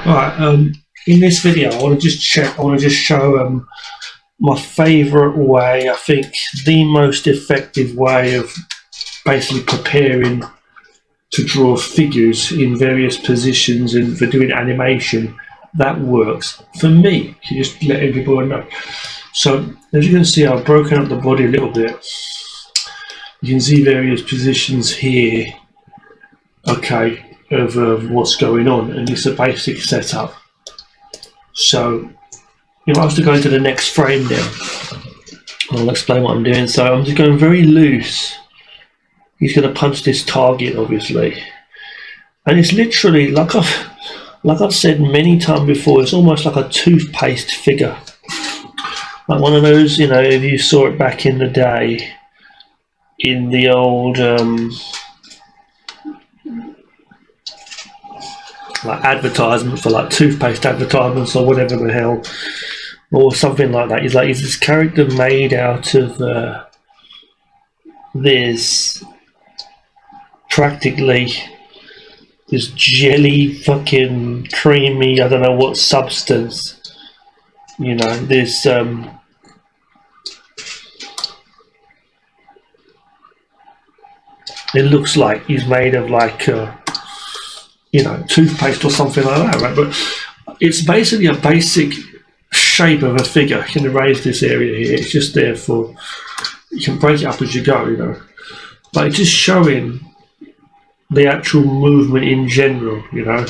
Alright, in this video I want to just show my favourite way, I think the most effective way of basically preparing to draw figures in various positions and for doing animation that works for me. You just let everybody know. So as you can see, I've broken up the body a little bit. You can see various positions here, okay, of what's going on, and it's a basic setup. So if I was to go into the next frame now, I'll explain what I'm doing. So I'm just going very loose. He's going to punch this target, obviously, and it's literally like I've said many times before. It's almost like a toothpaste figure, like one of those, you know, if you saw it back in the day in the old like advertisement for like toothpaste advertisements or whatever the hell, or something like that. He's this character made out of this practically this jelly fucking creamy, I don't know what substance, you know, this it looks like he's made of like you know, toothpaste or something like that, right? But it's basically a basic shape of a figure. You can erase this area here. It's just there for, you can break it up as you go, you know. But it's just showing the actual movement in general, you know.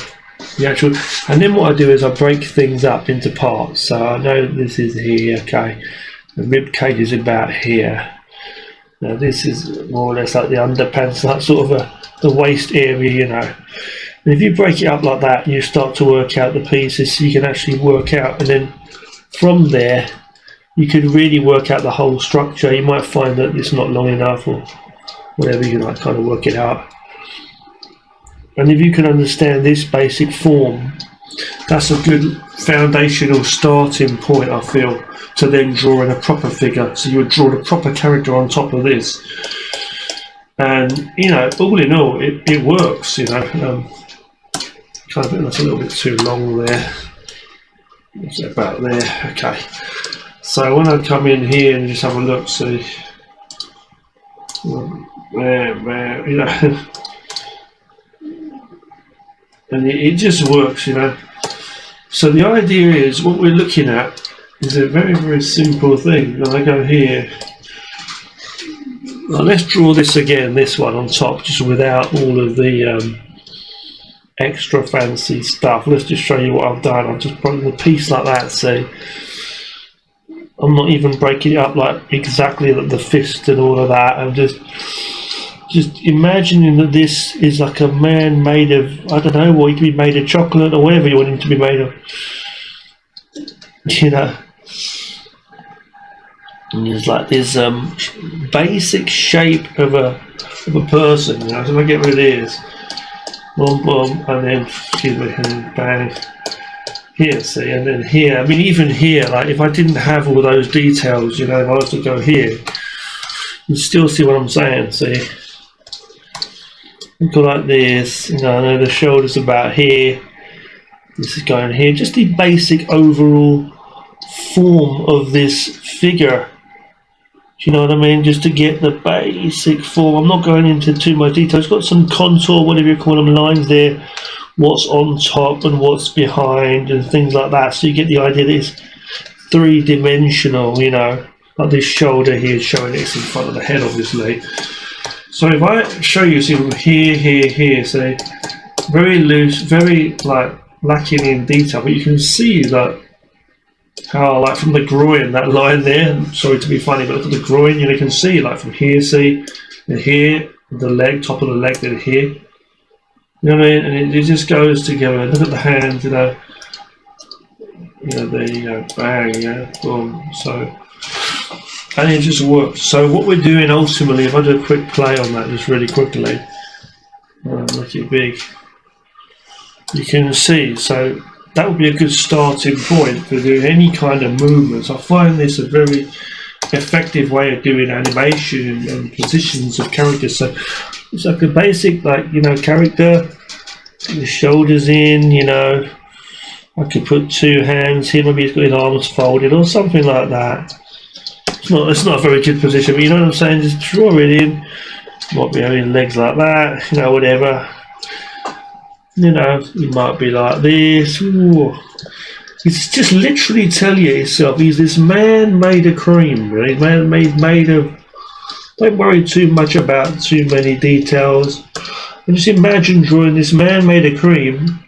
The actual, and then what I do is I break things up into parts. So I know this is here, okay. The rib cage is about here. Now this is more or less like the underpants, like sort of the waist area, you know. And if you break it up like that, you start to work out the pieces, so you can actually work out, and then from there you could really work out the whole structure. You might find that it's not long enough or whatever, you can like kind of work it out. And if you can understand this basic form, that's a good foundational starting point, I feel, to then drawing a proper figure. So you would draw the proper character on top of this, and you know, all in all, it works, you know. I think that's a little bit too long there. It's about there. Okay. So when I come in here and just have a look, see, there, you know, and it just works, you know. So the idea is, what we're looking at is a very, very simple thing. When I go here, well, let's draw this again, this one on top, just without all of the extra fancy stuff. Let's just show you what I've done. I've just broken the piece like that. See, I'm not even breaking it up like exactly like the fist and all of that. I'm just imagining that this is like a man made of, I don't know, what he could be made of, chocolate or whatever you want him to be made of, you know. And there's like this basic shape of a person, you know. So if I get rid of this, boom, boom, and then, excuse me, and then bang, here, see, and then here. I mean, even here, like, if I didn't have all those details, you know, if I was to go here, you still see what I'm saying, see? Go like this, you know, I know the shoulder's about here, this is going here, just the basic overall form of this figure. Do you know what I mean? Just to get the basic form. I'm not going into too much detail. It's got some contour, whatever you call them, lines there, what's on top and what's behind and things like that. So you get the idea that it's three-dimensional, you know, like this shoulder here showing it's in front of the head, obviously. So if I show you, see from here, so very loose, very like lacking in detail, but you can see that how, like, from the groin, that line there, sorry to be funny, but look at the groin, you know, you can see, like, from here, see, and here, the leg, top of the leg, then here, you know what I mean, and it just goes together. Look at the hands, you know, there you go, bang, yeah, boom, so, and it just works. So what we're doing ultimately, if I do a quick play on that, just really quickly, make it big, you can see, so that would be a good starting point for doing any kind of movements. I find this a very effective way of doing animation and positions of characters. So it's like a basic, like, you know, character, the shoulders in, you know, I could put 2 hands here, maybe he's got his arms folded or something like that. It's not a very good position, but you know what I'm saying, just draw it in. Might be having legs like that, you know, whatever. You know, he might be like this. Ooh. It's just literally tell yourself, he's this man made of cream, really. Man made of, don't worry too much about too many details. And just imagine drawing this man made of cream,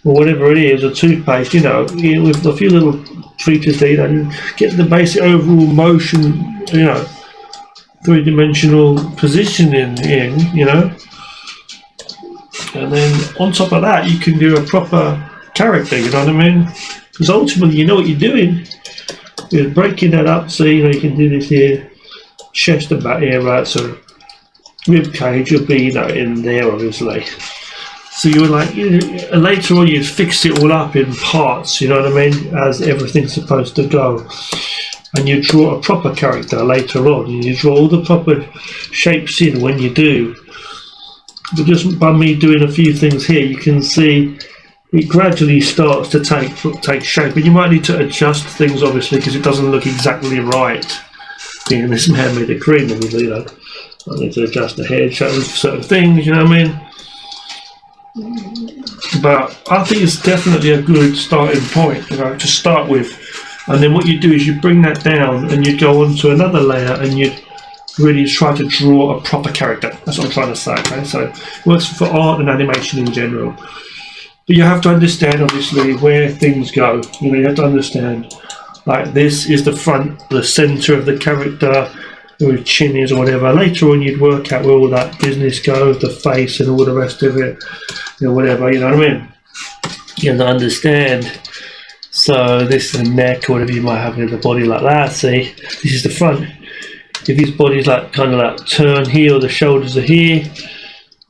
or whatever it is, a toothpaste, you know, with a few little features there, you know, and get the basic overall motion, you know, 3-dimensional positioning in, you know. And then on top of that, you can do a proper character, you know what I mean? Because ultimately, you know what you're doing. You're breaking that up, so you know you can do this here, chest and back here, right? So rib cage will be, you know, in there, obviously. So you were like, you know, later on, you fix it all up in parts, you know what I mean, as everything's supposed to go. And you draw a proper character later on. And you draw all the proper shapes in when you do. But just by me doing a few things here, you can see it gradually starts to take shape. And you might need to adjust things, obviously, because it doesn't look exactly right. Being this man made of cream, obviously, you know, I need to adjust the head shape of certain things, you know what I mean? But I think it's definitely a good starting point, you know, to start with. And then what you do is you bring that down and you go on to another layer and you really try to draw a proper character. That's what I'm trying to say, okay? So it works for art and animation in general. But you have to understand, obviously, where things go. You know, you have to understand, like, this is the front, the center of the character, where his chin is or whatever. Later on, you'd work out where all that business goes, the face and all the rest of it, you know, whatever, you know what I mean? You have to understand. So this is the neck, or whatever you might have in the body like that. See, this is the front. If his body's like kind of like turn here, or the shoulders are here,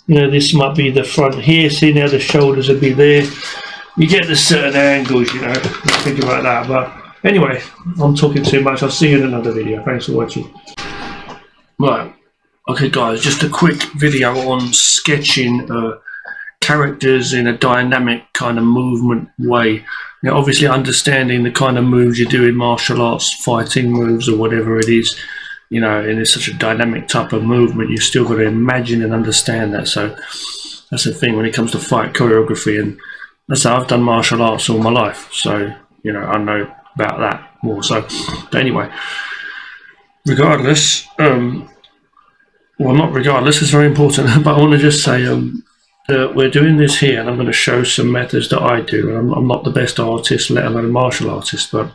you know, this might be the front here. See, now the shoulders would be there. You get the certain angles, you know, think about that. But anyway, I'm talking too much. I'll see you in another video. Thanks for watching. Right, okay guys, just a quick video on sketching characters in a dynamic kind of movement way. Now obviously understanding the kind of moves you do in martial arts, fighting moves or whatever it is, you know, and it's such a dynamic type of movement, you've still got to imagine and understand that. So that's the thing when it comes to fight choreography, and that's how I've done martial arts all my life, so you know, I know about that more. So but anyway, regardless, well, not regardless, it's very important, but I want to just say that we're doing this here, and I'm going to show some methods that I do. I'm not the best artist, let alone martial artist, but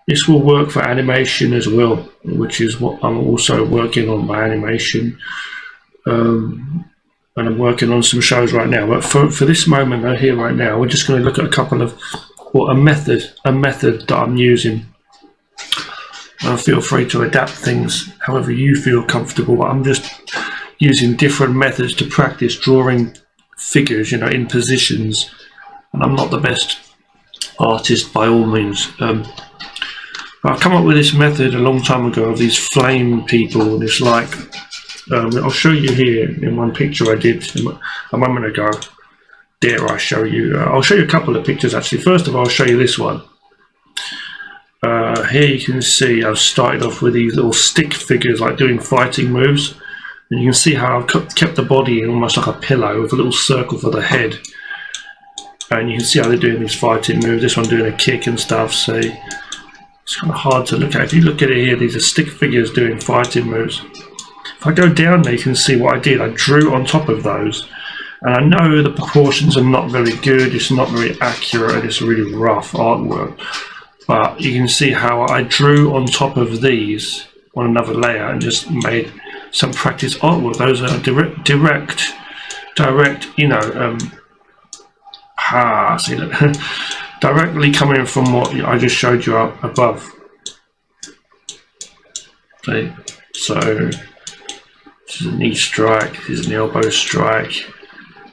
this will work for animation as well, which is what I'm also working on, my animation, and I'm working on some shows right now. But for this moment though, here right now, we're just going to look at a couple of, well, a method that I'm using. Feel free to adapt things however you feel comfortable. I'm just using different methods to practice drawing figures, you know, in positions, and I'm not the best artist by all means. But I come up with this method a long time ago of these flame people, and it's like, I'll show you here in one picture I did a moment ago. Dare I show you? I'll show you a couple of pictures actually. First of all, I'll show you this one. Here you can see I've started off with these little stick figures, like doing fighting moves, and you can see how I've kept the body in almost like a pillow with a little circle for the head, and you can see how they're doing these fighting moves. This one doing a kick and stuff. See, it's kind of hard to look at. If you look at it here, these are stick figures doing fighting moves. If I go down there, you can see what I did. I drew on top of those, and I know the proportions are not very good, it's not very accurate, it's really rough artwork. But you can see how I drew on top of these on another layer and just made some practice artwork. Those are direct, you know, see that? Directly coming from what I just showed you up above. Okay, so this is a knee strike, this is an elbow strike,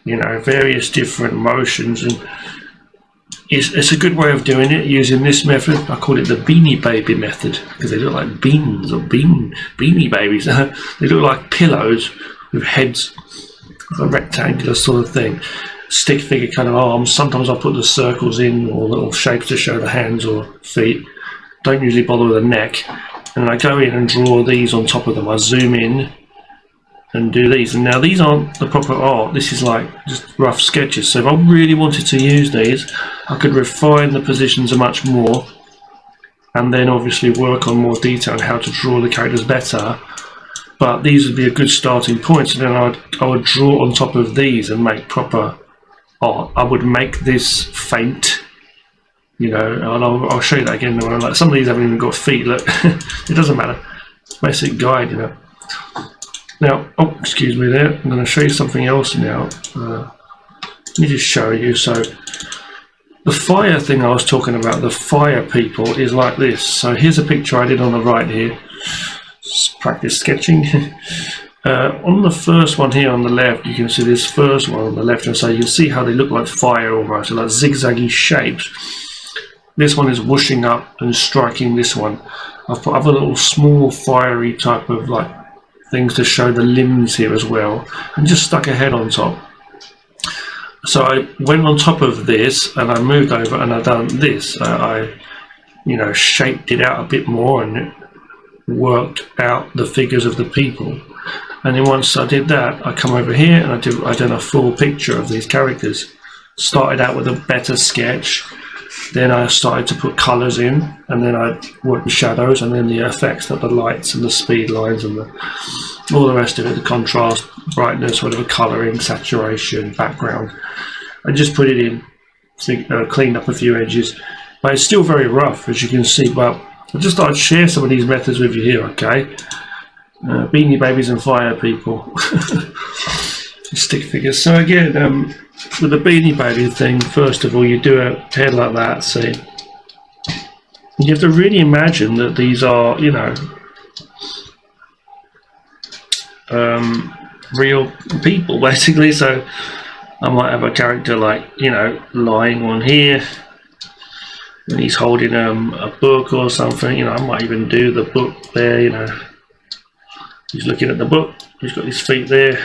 you know, various different motions, and it's a good way of doing it using this method. I call it the Beanie Baby method because they look like beans or beanie babies. They look like pillows with heads, a rectangular sort of thing. stick figure kind of arms. Sometimes I'll put the circles in or little shapes to show the hands or feet. Don't usually bother with the neck. And I go in and draw these on top of them. I zoom in and do these. And now these aren't the proper art. This is like just rough sketches. So if I really wanted to use these, I could refine the positions much more, and then obviously work on more detail on how to draw the characters better. But these would be a good starting point. So then I would draw on top of these and make proper art. I would make this faint, you know, and I'll show you that again. Like some of these haven't even got feet. Look, it doesn't matter. Basic guide, you know. Now, oh, excuse me there. I'm going to show you something else now. Let me just show you. So the fire thing I was talking about, the fire people, is like this. So here's a picture I did on the right here. Just practice sketching. On the first one here on the left, you can see this first one on the left hand side. You can see how they look like fire almost, so like zigzaggy shapes. This one is whooshing up and striking this one. I've put other little small fiery type of like things to show the limbs here as well, and just stuck a head on top. So I went on top of this and I moved over and I done this. I you know, shaped it out a bit more and worked out the figures of the people. And then once I did that, I come over here and I done a full picture of these characters. Started out with a better sketch, then I started to put colours in, and then I worked with shadows, and then the effects, like the lights and the speed lines and all the rest of it, the contrast, brightness, whatever, colouring, saturation, background. I just put it in, cleaned up a few edges, but it's still very rough, as you can see. But I just thought I'd share some of these methods with you here, okay? Beanie Babies and fire people. Stick figures. So again, with the Beanie Baby thing, first of all, you do a head like that, see? You have to really imagine that these are, you know, real people, basically. So I might have a character like, you know, lying on here, and he's holding a book or something, you know. I might even do the book there, you know. He's looking at the book, he's got his feet there.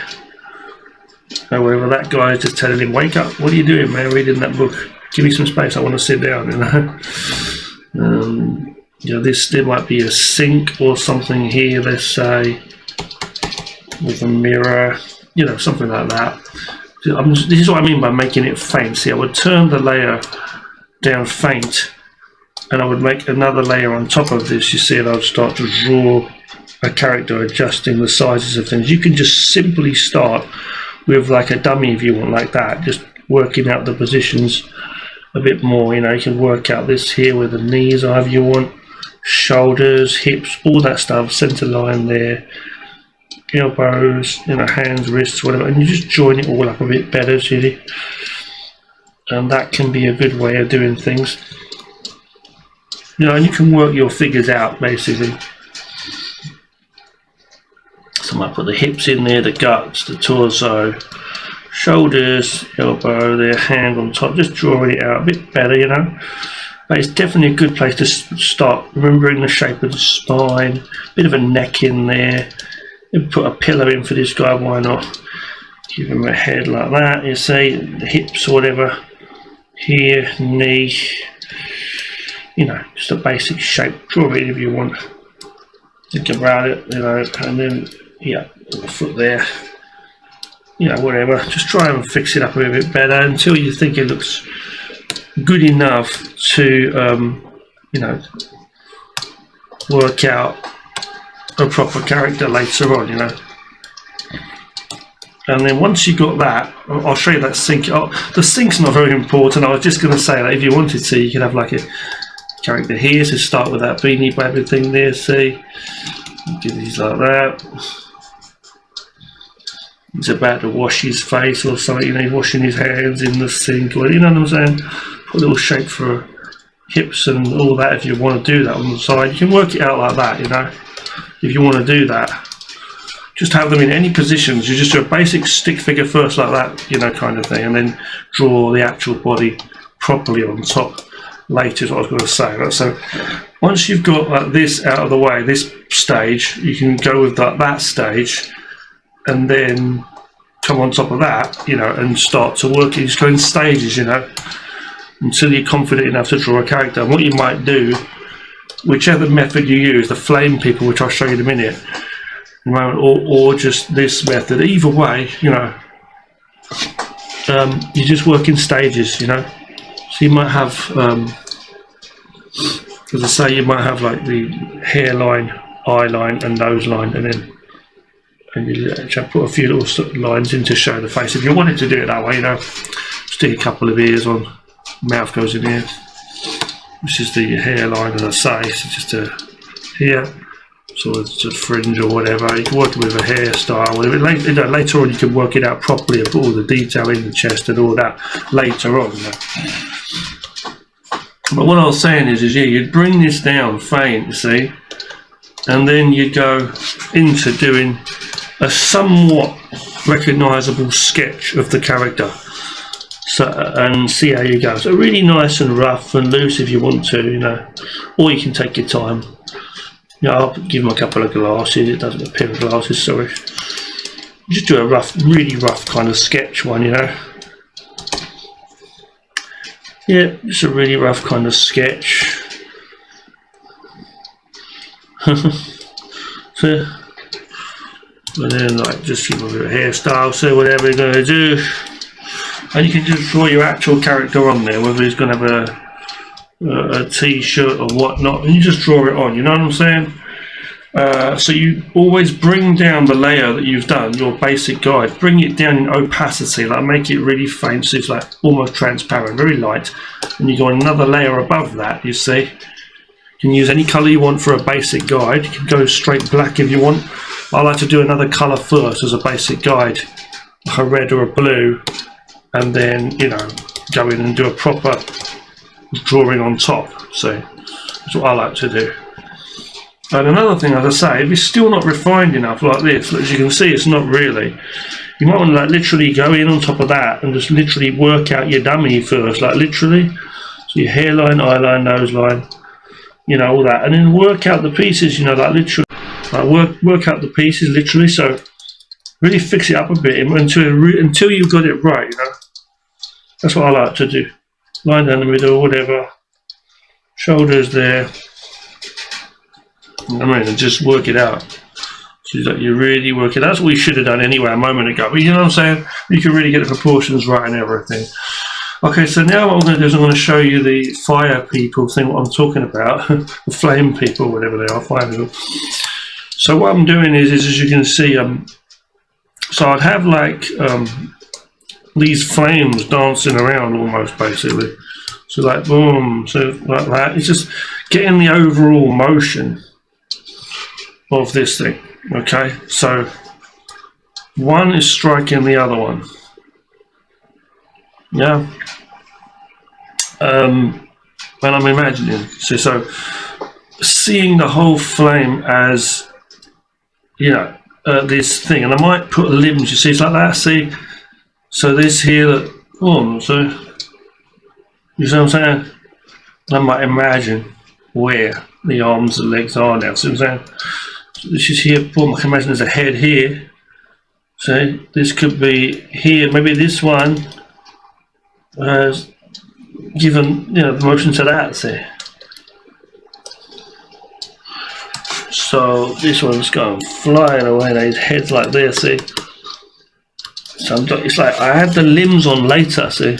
However, that guy is just telling him, wake up, what are you doing, man, reading that book? Give me some space, I want to sit down, you know. You know, there might be a sink or something here, let's say, with a mirror, you know, something like that. This is what I mean by making it faint. See, I would turn the layer down faint, and I would make another layer on top of this, you see, and I would start to draw a character, adjusting the sizes of things. You can just simply start with like a dummy if you want, like that, just working out the positions a bit more. You know, you can work out this here with the knees, however you want, shoulders, hips, all that stuff, center line there, elbows, you know, hands, wrists, whatever, and you just join it all up a bit better, see? And that can be a good way of doing things. You know, and you can work your figures out basically. So I might put the hips in there, the guts, the torso, shoulders, elbow there, hand on top, just drawing it out a bit better, you know. But it's definitely a good place to start remembering the shape of the spine, bit of a neck in there. Maybe put a pillow in for this guy, why not? Give him a head like that, you see, the hips or whatever. Here, knee, you know, just a basic shape. Draw it if you want. Think about it, you know, and then, yeah, the foot there, you know, whatever. Just try and fix it up a bit better until you think it looks good enough to, you know, work out a proper character later on, you know. And then once you got that, I'll show you that sink. Oh, the sink's not very important. I was just going to say that if you wanted to, you could have like a character here. So start with that Beanie Baby thing there, see? Do these like that. He's about to wash his face or something, you know, he's washing his hands in the sink, or, you know what I'm saying? Put a little shape for hips and all that if you want to do that on the side. You can work it out like that, you know, if you want to do that. Just have them in any positions. You just do a basic stick figure first like that, you know, kind of thing, and then draw the actual body properly on top later is what I was going to say. Right? So once you've got like this out of the way, this stage, you can go with that stage, and then come on top of that, you know, and start to work. You just go in stages, you know, until you're confident enough to draw a character. And what you might do, whichever method you use, the flame people, which I'll show you in a minute, or just this method, either way, you know, you just work in stages, you know. So you might have, as I say, you might have like the hairline, eye line, and nose line, and then you put a few little lines in to show the face. If you wanted to do it that way, you know, stick a couple of ears on, mouth goes in here. This is the hairline, as I say, so just here, so it's a fringe or whatever. You can work it with a hairstyle. Later, you know, later on, you can work it out properly and put all the detail in the chest and all that later on. You know. But what I was saying is yeah, you'd bring this down faint, you see, and then you go into doing a somewhat recognisable sketch of the character. So, and see how you go. So really nice and rough and loose if you want to, you know, or you can take your time. You know, I'll give him a couple of glasses. It doesn't appear with glasses, sorry. Just do a rough, really rough kind of sketch one, you know. Yeah, just a really rough kind of sketch. So, and then like just give him a bit of hairstyle, so whatever you're going to do. And you can just draw your actual character on there, whether he's going to have a t-shirt or whatnot, and you just draw it on, you know what I'm saying? So you always bring down the layer that you've done, your basic guide, bring it down in opacity, like make it really faint, so it's like almost transparent, very light, and you go another layer above that, you see. You can use any colour you want for a basic guide. You can go straight black if you want. I like to do another colour first as a basic guide, like a red or a blue, and then, you know, go in and do a proper drawing on top. So that's what I like to do. And another thing, as I say, if it's still not refined enough like this, as you can see, it's not really. You might want to like literally go in on top of that and just literally work out your dummy first, like literally. So your hairline, eyeline, nose line, you know, all that, and then work out the pieces, you know, like literally, like work out the pieces literally. So really fix it up a bit until you've got it right, you know. That's what I like to do. Line down the middle, whatever. Shoulders there. I mean, and just work it out. So that you really work it out. That's what we should have done anyway a moment ago. But you know what I'm saying? You can really get the proportions right and everything. Okay, so now what I'm going to do is I'm going to show you the fire people thing, what I'm talking about. The flame people, whatever they are, fire people. So what I'm doing is as you can see, so I'd have like these flames dancing around almost, basically. So like boom, so like that. It's just getting the overall motion of this thing. Okay, so one is striking the other one. Yeah. And I'm imagining. So seeing the whole flame as, you know, this thing, and I might put limbs. You see, it's like that. See. So this here, that, boom, so, you see what I'm saying? I might imagine where the arms and legs are now, see what I'm saying? So this is here, boom, I can imagine there's a head here. See, this could be here, maybe this one has given, you know, the motion to that, see? So this one's going flying away, these heads like this, see? So it's like I had the limbs on later, see?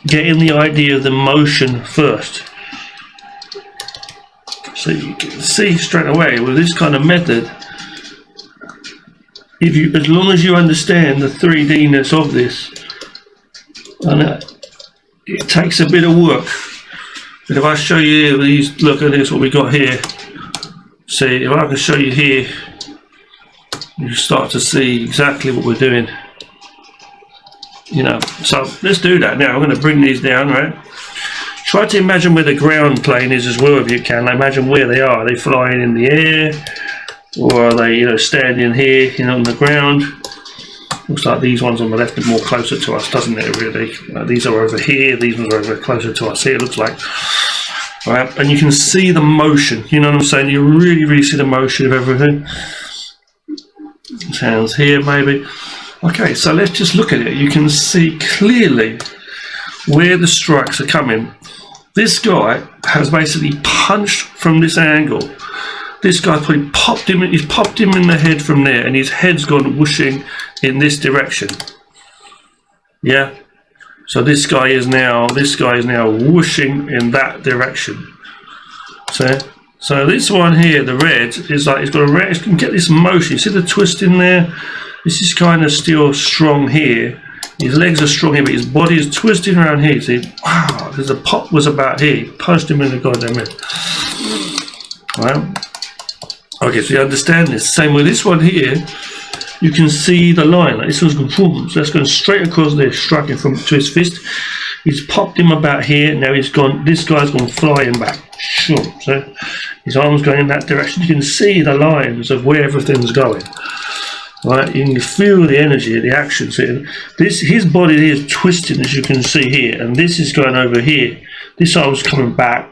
Getting the idea of the motion first. So you can see straight away with this kind of method, as long as you understand the 3D-ness of this, and it takes a bit of work. But if I show you these, look at this, what we got here. See, if I can show you here, you start to see exactly what we're doing, you know. So let's do that now. I'm going to bring these down, right? Try to imagine where the ground plane is as well if you can. Like, imagine where they are. Are they flying in the air, or are they, you know, standing here, you know, on the ground? Looks like these ones on the left are more closer to us, doesn't it? Really, these are over here. These ones are over closer to us here. It looks like. Right, and you can see the motion. You know what I'm saying? You really see the motion of everything. His hands here, maybe. Okay, so let's just look at it. You can see clearly where the strikes are coming. This guy has basically punched from this angle. This guy's probably popped him. He's popped him in the head from there, and his head's gone whooshing in this direction. Yeah. So this guy is now whooshing in that direction. So this one here, the red, is like it's got a red. You can get this motion. You see the twist in there. This is kind of still strong here. His legs are strong here, but his body is twisting around here. See, wow, there's a pop was about here. He punched him in the goddamn head. Well, okay, so you understand this. Same with this one here. You can see the line. Like this one's going boom, so that's going straight across there, striking from to his fist. He's popped him about here. Now he's gone. This guy's gone flying back. Sure. So his arm's going in that direction. You can see the lines of where everything's going. Right, you can feel the energy, the action. So his body here is twisting, as you can see here, and this is going over here. This arm's coming back,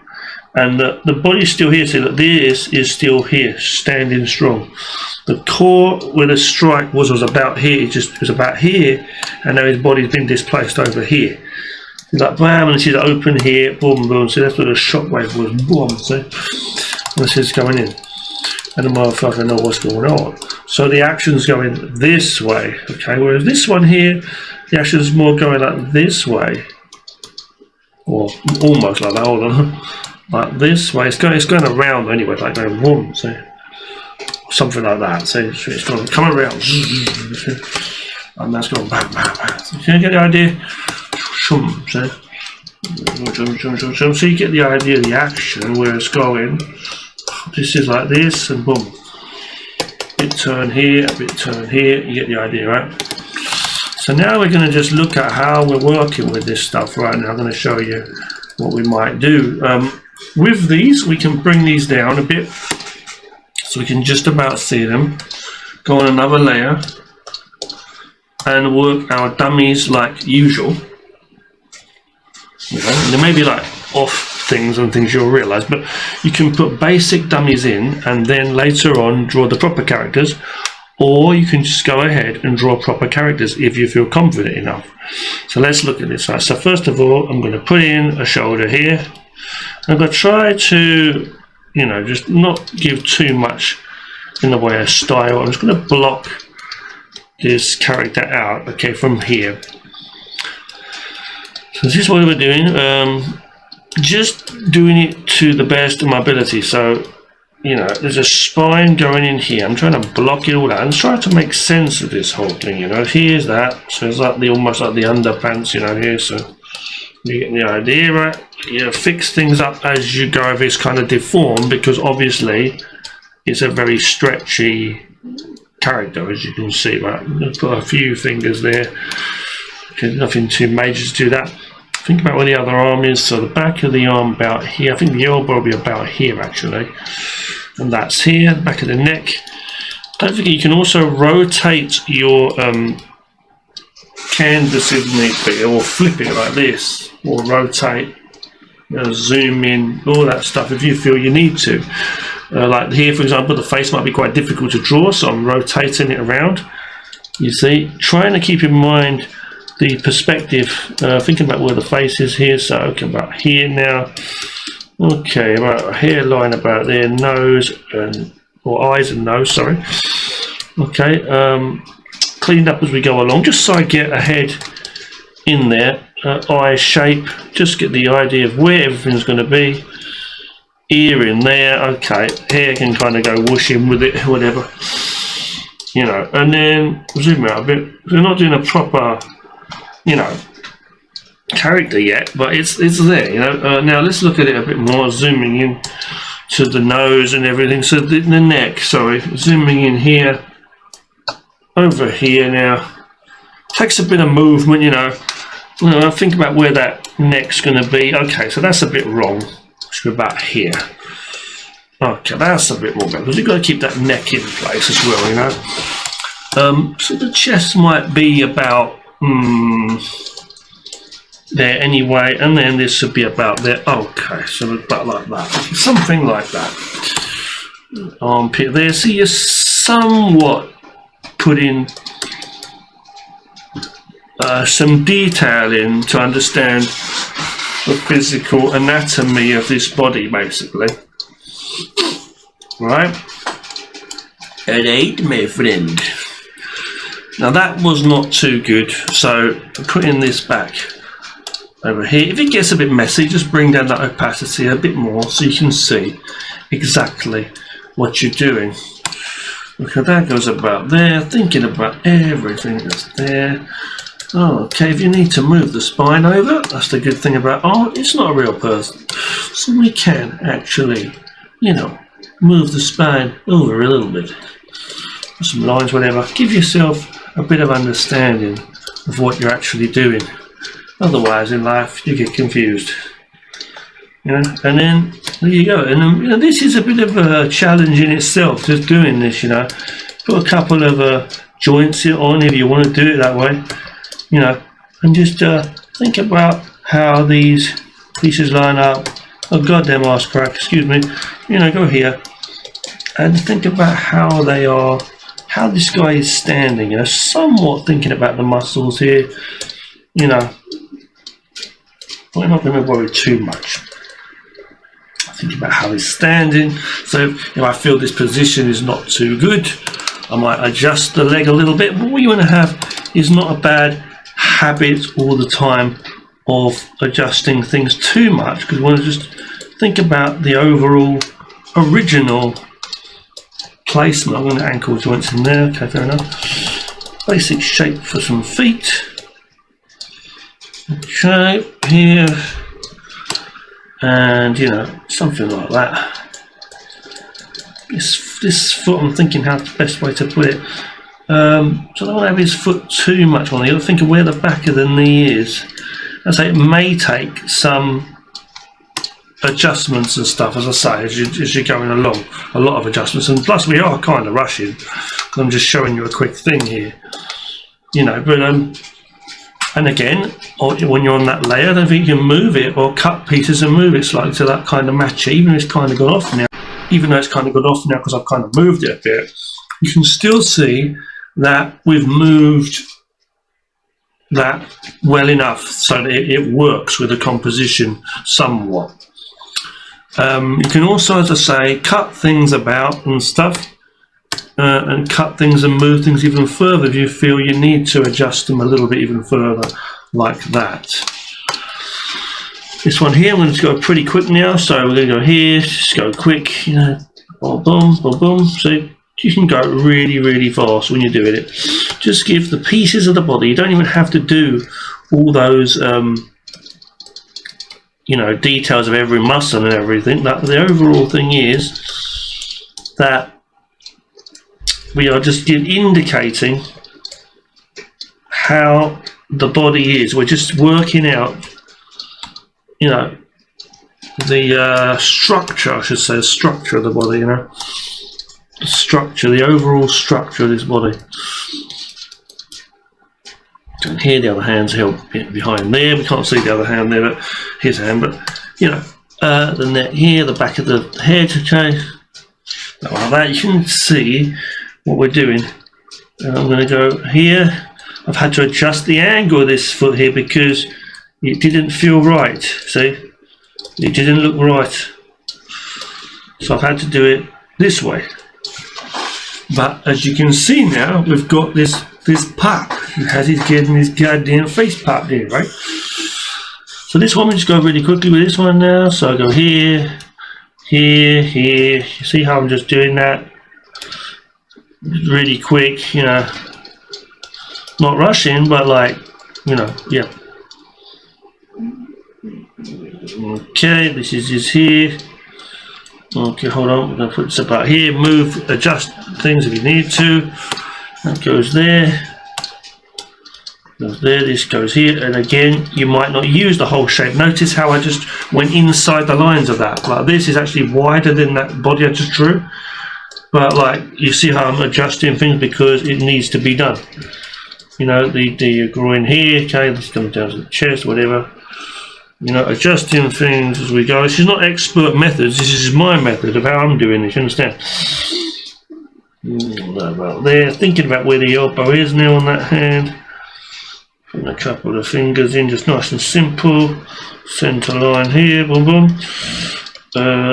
and the body's still here. So that this is still here, standing strong. The core where the strike was about here. It was about here, and now his body's been displaced over here. It's like bam, and see the open here, boom, boom. So that's where the shockwave was, boom. So this is going in, and the motherfucker know what's going on. So the action's going this way, okay? Whereas this one here, the action's more going like this way, or almost like that. Hold on, like this way. It's going around anyway, like going boom. So something like that. So it's going to come around, and that's going bam, bam, bam. So you get the idea? So you get the idea of the action where it's going. This is like this, and boom. Bit turn here, a bit turn here. You get the idea, right? So now we're going to just look at how we're working with this stuff right now. I'm going to show you what we might do. With these, we can bring these down a bit, so we can just about see them. Go on another layer and work our dummies like usual. Okay. There may be like off things and things you'll realize, but you can put basic dummies in and then later on draw the proper characters, or you can just go ahead and draw proper characters if you feel confident enough. So let's look at this. Right, so first of all, I'm going to put in a shoulder here. I'm going to try to, you know, just not give too much in the way of style. I'm just going to block this character out, okay, from here. So this is what we're doing. Just doing it to the best of my ability. So, you know, there's a spine going in here. I'm trying to block it all out and try to make sense of this whole thing. You know, here's that. So it's like almost like the underpants, you know, here. So you get the idea, right? You fix things up as you go. If it's kind of deformed, because obviously it's a very stretchy character, as you can see. Right? I'm going to put a few fingers there. Okay, nothing too major to do that. Think about where the other arm is. So the back of the arm about here. I think the elbow will be about here actually, and that's here. Back of the neck. Don't forget you can also rotate your canvas if need be, or flip it like this, or rotate, you know, zoom in, all that stuff if you feel you need to. Like here, for example, the face might be quite difficult to draw, so I'm rotating it around. You see, trying to keep in mind the perspective, thinking about where the face is here. So okay, about here now. Okay, about a hairline about there, nose and or eyes and nose. Sorry. Okay, cleaned up as we go along, just so I get a head in there. Eye shape, just get the idea of where everything's going to be. Ear in there. Okay, hair can kind of go whooshing with it, whatever. You know, and then zoom out a bit. We're not doing a proper, you know, character yet, but it's there, you know. Now let's look at it a bit more, zooming in to the nose and everything. So the neck, sorry, zooming in here, over here now. Takes a bit of movement, you know. Think about where that neck's going to be. Okay, so that's a bit wrong. Should be about here. Okay, that's a bit more better, because you've got to keep that neck in place as well, you know. So the chest might be about there anyway, and then this should be about there. Okay, so about like that, something like that. Armpit there. So you're somewhat putting some detail in to understand the physical anatomy of this body, basically. Right? Alright, my friend. Now that was not too good, so I'm putting this back over here. If it gets a bit messy, just bring down that opacity a bit more so you can see exactly what you're doing. Okay, that goes about there, thinking about everything that's there. Oh, okay, if you need to move the spine over, that's the good thing about art, it's not a real person. So we can actually, you know, move the spine over a little bit. Some lines, whatever. Give yourself a bit of understanding of what you're actually doing. Otherwise, in life, you get confused. You know, and then there you go. And then, you know, this is a bit of a challenge in itself, just doing this. You know, put a couple of joints on if you want to do it that way. You know, and just think about how these pieces line up. Oh, goddamn ass crack, excuse me. You know, go here and think about how they are, how this guy is standing. You know, somewhat thinking about the muscles here. You know, we're not going to worry too much. Think about how he's standing. So if I feel this position is not too good, I might adjust the leg a little bit. But what you want to have is not a bad habit all the time of adjusting things too much, because we want to just think about the overall original placement. I'm going to ankle joints in there. Okay, fair enough. Basic shape for some feet. Okay, here, and you know, something like that. This foot, I'm thinking how the best way to put it. So I don't want to have his foot too much on. You got to think of where the back of the knee is. I say it may take some adjustments and stuff, as I say, as you're going along. A lot of adjustments, and plus we are kind of rushing. I'm just showing you a quick thing here. You know, but and again, when you're on that layer, I don't think you can move it or cut pieces and move it slightly to that kind of match. Even though it's kind of gone off now, because I've kind of moved it a bit, you can still see that we've moved that well enough so that it works with the composition somewhat. You can also, as I say, cut things about and stuff. And cut things and move things even further if you feel you need to adjust them a little bit even further, like that. This one here, I'm going to go pretty quick now, so we're going to go here, just go quick, you know, boom, boom, boom, boom. So you can go really, really fast when you're doing it. Just give the pieces of the body, you don't even have to do all those, you know, details of every muscle and everything. The overall thing is that we are just indicating how the body is. We're just working out, you know, the structure, I should say, the structure of the body, you know. The structure, the overall structure of this body. And here the other hand's held behind there. We can't see the other hand there, but his hand, but, you know, the neck here, the back of the head, okay. Like that, you can see what we're doing. I'm going to go here. I've had to adjust the angle of this foot here because it didn't feel right. See, it didn't look right, so I've had to do it this way. But as you can see now, we've got this pop. He has getting his goddamn face popped in, right? So this one, we just go really quickly with this one now. So I go here, here, here. You see how I'm just doing that? Really quick, you know, not rushing, but like, you know, yeah. Okay, this is here. Okay, hold on, we're going to put this about here. Move, adjust things if you need to. That goes there. Goes there, this goes here, and again, you might not use the whole shape. Notice how I just went inside the lines of that. Like this is actually wider than that body I just drew. But like, you see how I'm adjusting things because it needs to be done. You know, the groin here, okay, this comes down to the chest, whatever. You know, adjusting things as we go. This is not expert methods, this is my method of how I'm doing this, you understand? About there, thinking about where the elbow is now on that hand. Putting a couple of fingers in, just nice and simple. Centre line here, boom boom.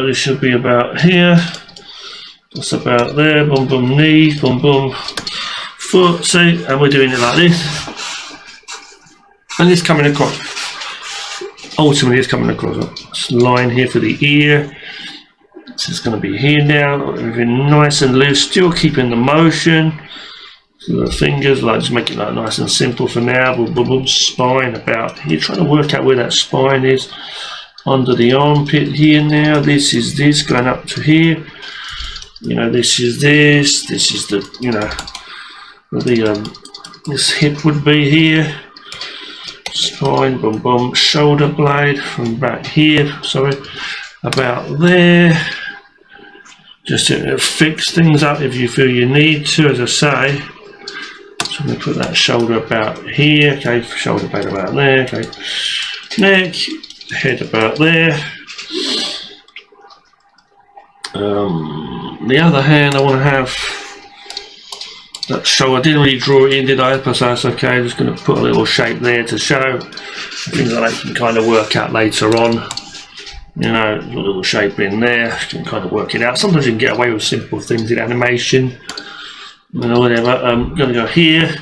This should be about here. That's about there, boom boom knee, boom boom foot, see, and we're doing it like this. And it's coming across. Ultimately it's coming across. This line here for the ear. This is going to be here now, everything nice and loose, still keeping the motion. So the fingers, like, just make it like nice and simple for now. Boom, boom, boom. Spine about here, trying to work out where that spine is. Under the armpit here now, this is this, going up to here. You know, this is the, you know, this hip would be here. Spine, boom, boom, shoulder blade from back here, sorry, about there. Just to fix things up if you feel you need to, as I say. So I'm going to put that shoulder about here, okay, shoulder blade about there, okay, neck, head about there. The other hand, I want to have that show. I didn't really draw it in, did I? But that's okay. I'm just going to put a little shape there to show things like that. You can kind of work out later on. You know, a little shape in there. You can kind of work it out. Sometimes you can get away with simple things in animation. You know, whatever. I'm going to go here.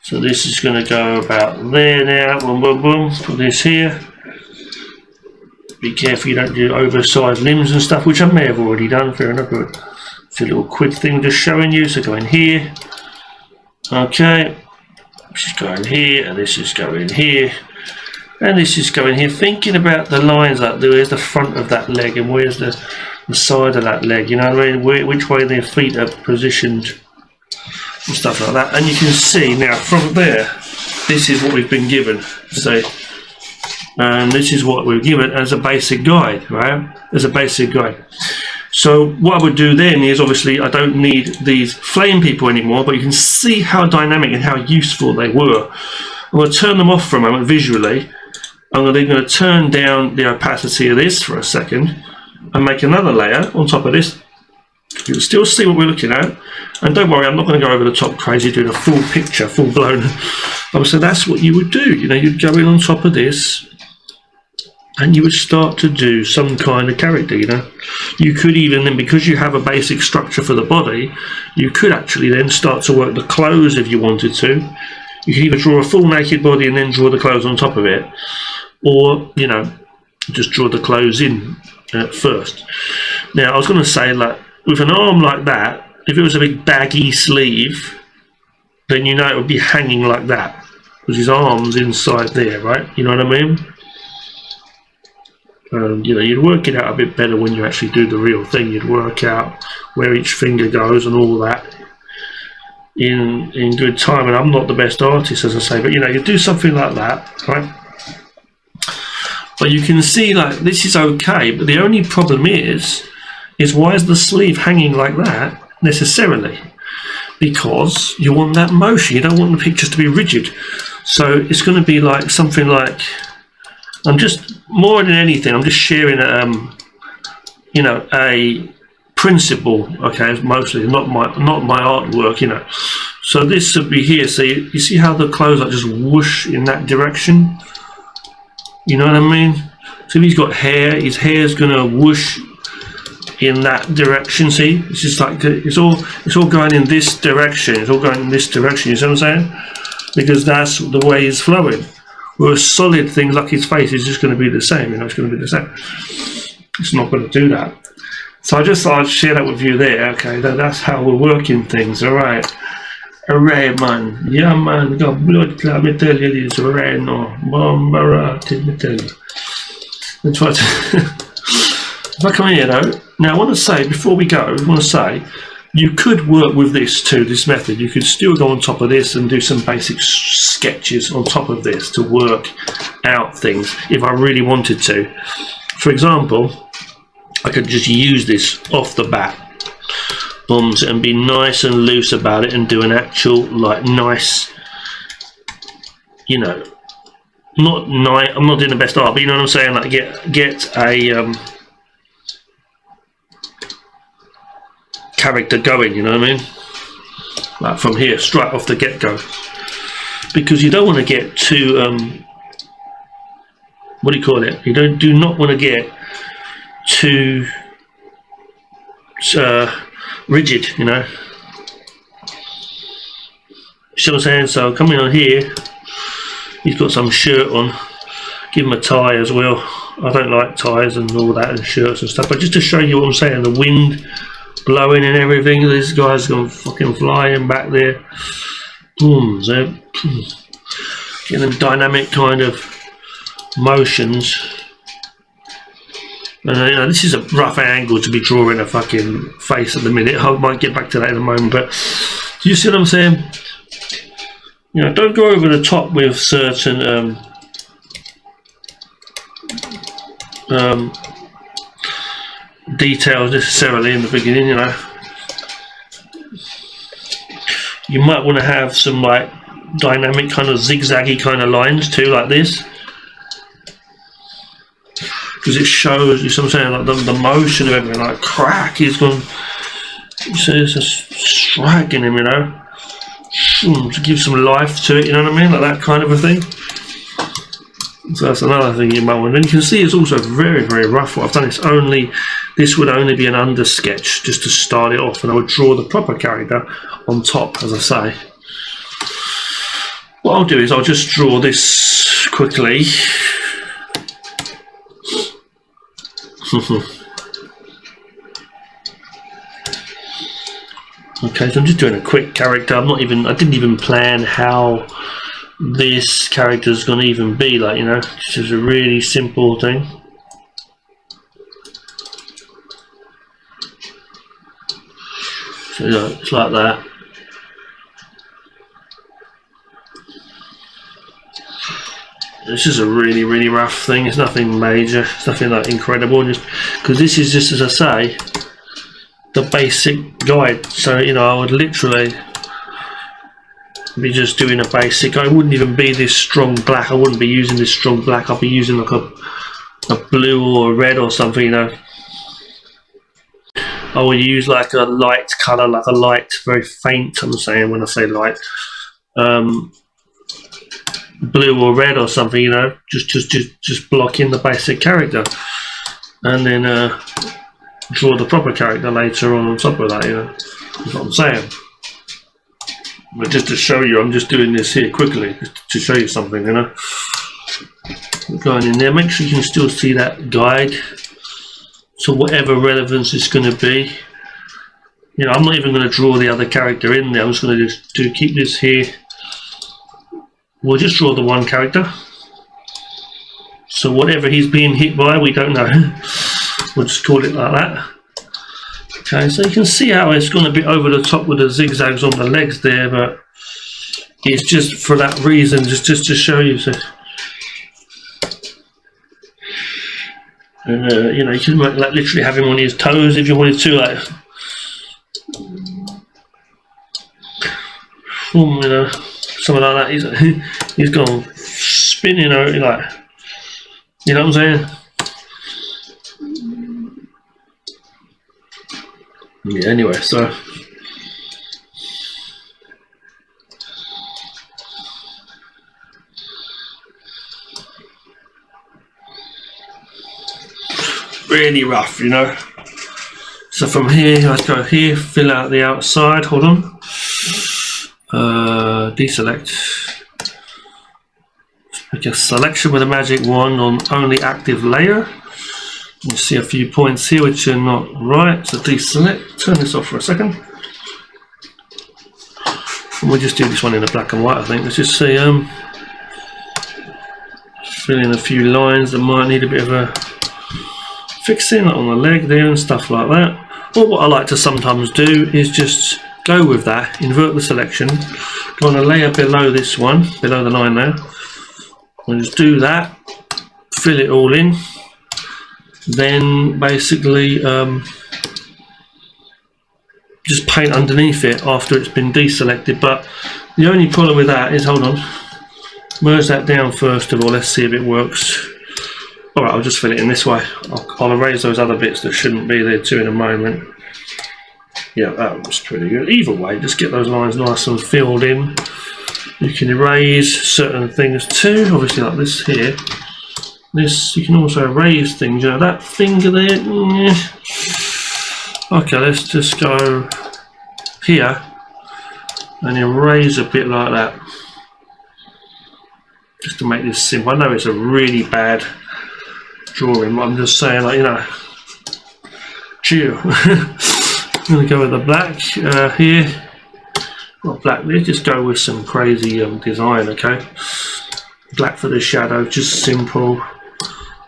So this is going to go about there now. Boom, boom, boom. Put this here. Be careful you don't do oversized limbs and stuff, which I may have already done, fair enough, but it's a little quick thing just showing you. So going here, okay, this is going here, and this is going here, and this is going here, thinking about the lines, like where's the front of that leg and where's the side of that leg, you know what I mean, which way their feet are positioned and stuff like that. And you can see now from there, this is what we've been given. So, and this is what we're given as a basic guide, right? As a basic guide. So what I would do then is, obviously I don't need these flame people anymore, but you can see how dynamic and how useful they were. I'm going to turn them off for a moment visually. I'm then going to turn down the opacity of this for a second and make another layer on top of this. You can still see what we're looking at, and don't worry, I'm not going to go over the top crazy doing a full picture, full blown. So that's what you would do. You know, you'd go in on top of this and you would start to do some kind of character, you know. You could even then, because you have a basic structure for the body, you could actually then start to work the clothes if you wanted to. You could either draw a full naked body and then draw the clothes on top of it, or, you know, just draw the clothes in first. Now, I was going to say, like, with an arm like that, if it was a big baggy sleeve, then you know it would be hanging like that, because his arm's inside there, right? You know what I mean? You know, you'd work it out a bit better when you actually do the real thing. You'd work out where each finger goes and all that in good time. And I'm not the best artist, as I say, but you know, you do something like that, right? But you can see, like, this is okay, but the only problem is why is the sleeve hanging like that necessarily? Because you want that motion. You don't want the pictures to be rigid. So it's going to be like something like, I'm just, more than anything, I'm just sharing you know, a principle, okay, mostly, not my artwork, you know. So this would be here. So you see how the clothes like just whoosh in that direction? You know what I mean? So if he's got hair, his hair's gonna whoosh in that direction. See, it's just like it's all going in this direction. It's all going in this direction. You see what I'm saying? Because that's the way it's flowing. Whereas solid things like his face is just going to be the same. You know, it's going to be the same. It's not going to do that. So I just thought I'd share that with you there. Okay, that's how we're working things. All right. Alright, man. Yeah, man. Got blood clot. Let me tell you this. Right now. Let me tell you. Let's try to. If I come here though, now I want to say, before we go, I want to say, you could work with this too, this method. You could still go on top of this and do some basic sketches on top of this to work out things if I really wanted to. For example, I could just use this off the bat, and be nice and loose about it and do an actual, like, nice, you know, not nice, I'm not doing the best art, but you know what I'm saying, like get a character going, you know what I mean? Like from here, straight off the get-go. Because you don't want to get too, what do you call it? You do not want to get too rigid, you know? See what I'm saying? So coming on here, he's got some shirt on. Give him a tie as well. I don't like ties and all that and shirts and stuff, but just to show you what I'm saying, the wind blowing and everything, this guy's gone fucking flying back there. Boom, so getting them dynamic kind of motions. And you know, this is a rough angle to be drawing a fucking face at the minute. I might get back to that in a moment, but do you see what I'm saying? You know, don't go over the top with certain details necessarily in the beginning, you know. You might want to have some like dynamic kind of zigzaggy kind of lines too, like this, because it shows, you see what I'm saying, like the motion of everything, like crack, he's gone, so it's just striking him, you know, to give some life to it, you know what I mean, like that kind of a thing. So that's another thing you might want. And you can see it's also very, very rough. What I've done is this would only be an under sketch just to start it off, and I would draw the proper character on top, as I say. What I'll do is I'll just draw this quickly. Okay, so I'm just doing a quick character. I didn't even plan how this character is going to even be, like, you know, it's just a really simple thing. So, you know, it's like that. This is a really, really rough thing. It's nothing major. It's nothing like incredible. Just because this is just, as I say, the basic guide. So, you know, I would literally be just doing a basic. I wouldn't even be this strong black. I wouldn't be using this strong black. I'll be using like a blue or a red or something, you know. I would use like a light color, like a light, very faint, I'm saying when I say light, blue or red or something, you know, just block in the basic character, and then draw the proper character later on top of that, you know. That's what I'm saying. But just to show you, I'm just doing this here quickly to show you something, you know. Going in there, make sure you can still see that guide to whatever relevance it's going to be. You know, I'm not even going to draw the other character in there. I'm just going to just keep this here. We'll just draw the one character. So whatever he's being hit by, we don't know. We'll just call it like that. Okay, so you can see how it's going to be over the top with the zigzags on the legs there, but it's just for that reason, just to show you. So, you know, you can like literally have him on his toes if you wanted to, like, you know, something like that. He's gone spinning over, like, you know what I'm saying? Yeah, anyway, so really rough, you know. So from here, let's go here, fill out the outside, hold on, deselect, make a selection with a magic wand on only active layer. You see a few points here which are not right, so deselect, turn this off for a second. And we'll just do this one in a black and white, I think. Let's just see, fill in a few lines that might need a bit of a fixing, like on the leg there and stuff like that. Or what I like to sometimes do is just go with that, invert the selection, go on a layer below this one, below the line there, and just do that, fill it all in. Then basically just paint underneath it after it's been deselected. But the only problem with that is, hold on, merge that down first of all, let's see if it works. Alright, I'll just fill it in this way. I'll erase those other bits that shouldn't be there too in a moment. Yeah, that looks pretty good. Either way, just get those lines nice and filled in. You can erase certain things too, obviously like this here. This, you can also erase things, you know, that finger there. Okay, let's just go here and erase a bit like that. Just to make this simple. I know it's a really bad drawing, but I'm just saying, like, you know, chill. I'm going to go with the black here. Not black, let's just go with some crazy design, okay? Black for the shadow, just simple.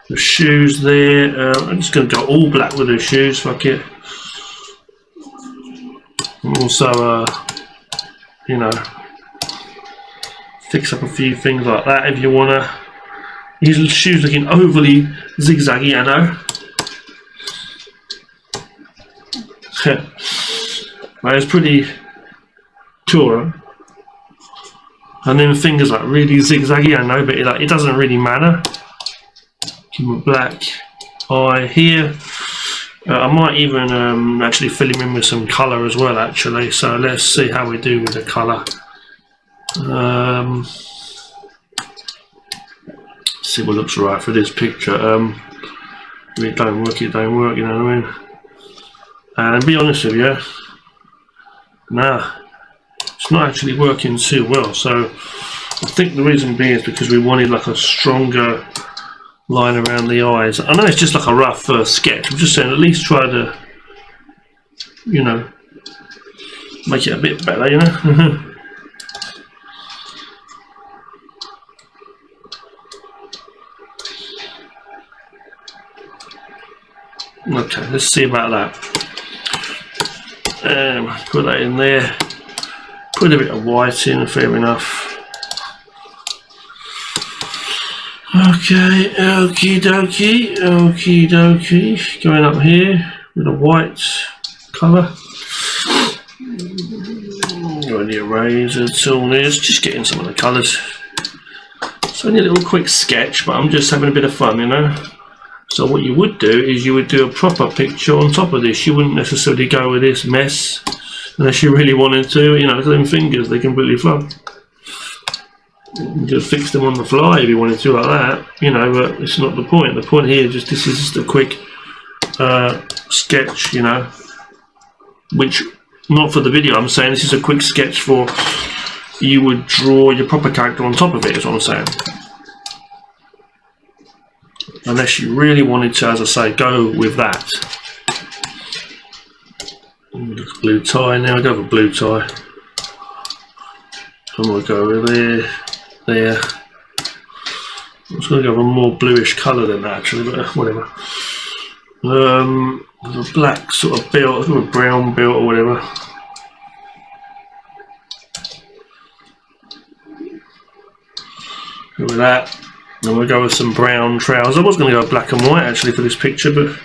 The shoes there, I'm just going to go all black with the shoes, fuck it. And also, you know, fix up a few things like that if you want to. These shoes looking overly zigzaggy, I know. But it's pretty cool. And then fingers like really zigzaggy, I know, but it doesn't really matter. Give them a black eye here. I might even actually fill him in with some colour as well, actually. So let's see how we do with the colour. See what looks right for this picture. If it don't work, it don't work, you know what I mean? And be honest with you, nah, it's not actually working too well. So I think the reason being is because we wanted like a stronger line around the eyes. I know it's just like a rough sketch. I'm just saying, at least try to, you know, make it a bit better, you know. Okay, let's see about that. Put that in there. Put a bit of white in, fair enough. Okay, okie dokie, okie dokie. Going up here with a white colour. Got the eraser tool there, just getting some of the colours. It's only a little quick sketch, but I'm just having a bit of fun, you know. So what you would do is you would do a proper picture on top of this. You wouldn't necessarily go with this mess unless you really wanted to. You know, look at them fingers, they completely fly. You could fix them on the fly if you wanted to, like that, you know, but it's not the point. The point here is just this is just a quick sketch, you know, which, not for the video, I'm saying this is a quick sketch for you would draw your proper character on top of it, is what I'm saying. Unless you really wanted to, as I say, go with that. Blue tie now, go with blue tie. I'm going to go over there. I'm just going to go with a more bluish colour than that, actually, but whatever. A black sort of belt, or a brown belt or whatever. Go with that. And we'll go with some brown trousers. I was going to go black and white actually for this picture, but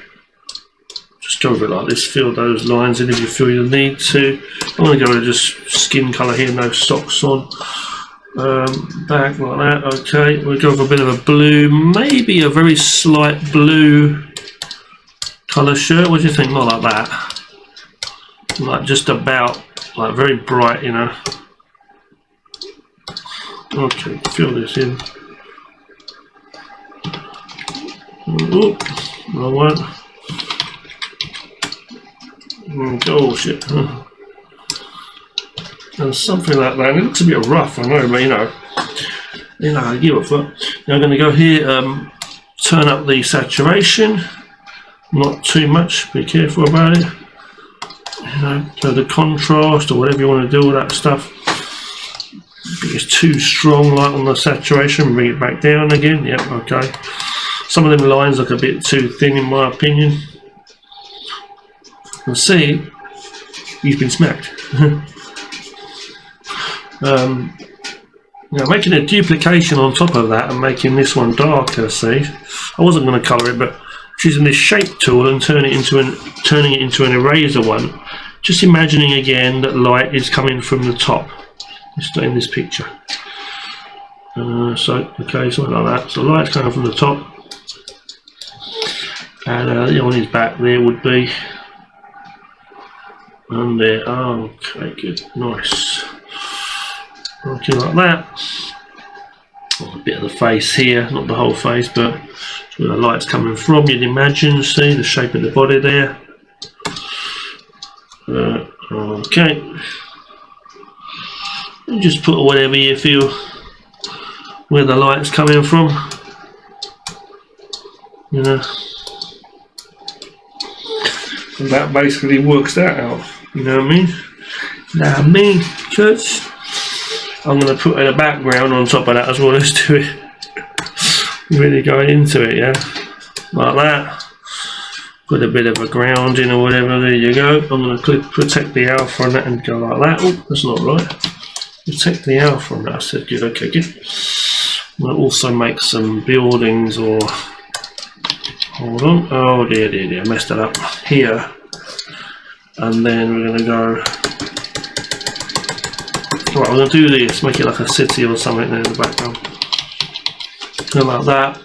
just go with it like this. Fill those lines in if you feel you need to. I'm going to go with just skin colour here, no socks on. Back like that. Okay, we'll go with a bit of a blue, maybe a very slight blue colour shirt. What do you think? Not like that. Like just about, like very bright, you know. Okay, fill this in. Oop, wrong one. Oh shit. And something like that. And it looks a bit rough, I know, but you know, I give a fuck. Now I'm going to go here, turn up the saturation, not too much, be careful about it. You know, so the contrast or whatever you want to do with that stuff. If it's too strong, like on the saturation, bring it back down again. Yep, okay. Some of them lines look a bit too thin in my opinion. You'll see, you've been smacked. Now making a duplication on top of that and making this one darker, see? I wasn't going to colour it, but using this shape tool and turning it into an eraser one, just imagining again that light is coming from the top. It's not in this picture. So, okay, something like that. So light's coming from the top. And the on his back there would be And there, okay, good, nice. Okay, like that. A bit of the face here, not the whole face, but where the light's coming from, you'd imagine. See the shape of the body there. Okay. And just put whatever you feel where the light's coming from. You know. And that basically works that out. You know what I mean? Now me, church. I'm going to put a background on top of that as well. Let's do it. Really going into it, yeah? Like that. Put a bit of a grounding or whatever. There you go. I'm going to protect the alpha on that and go like that. Oh, that's not right. Protect the alpha on that. I said good. Okay, good. I'm going to also make some buildings or... Hold on. Oh dear, dear, dear. I messed it up. Here. And then we're going to go... Right, I'm going to do this, make it like a city or something there in the background. Go like that.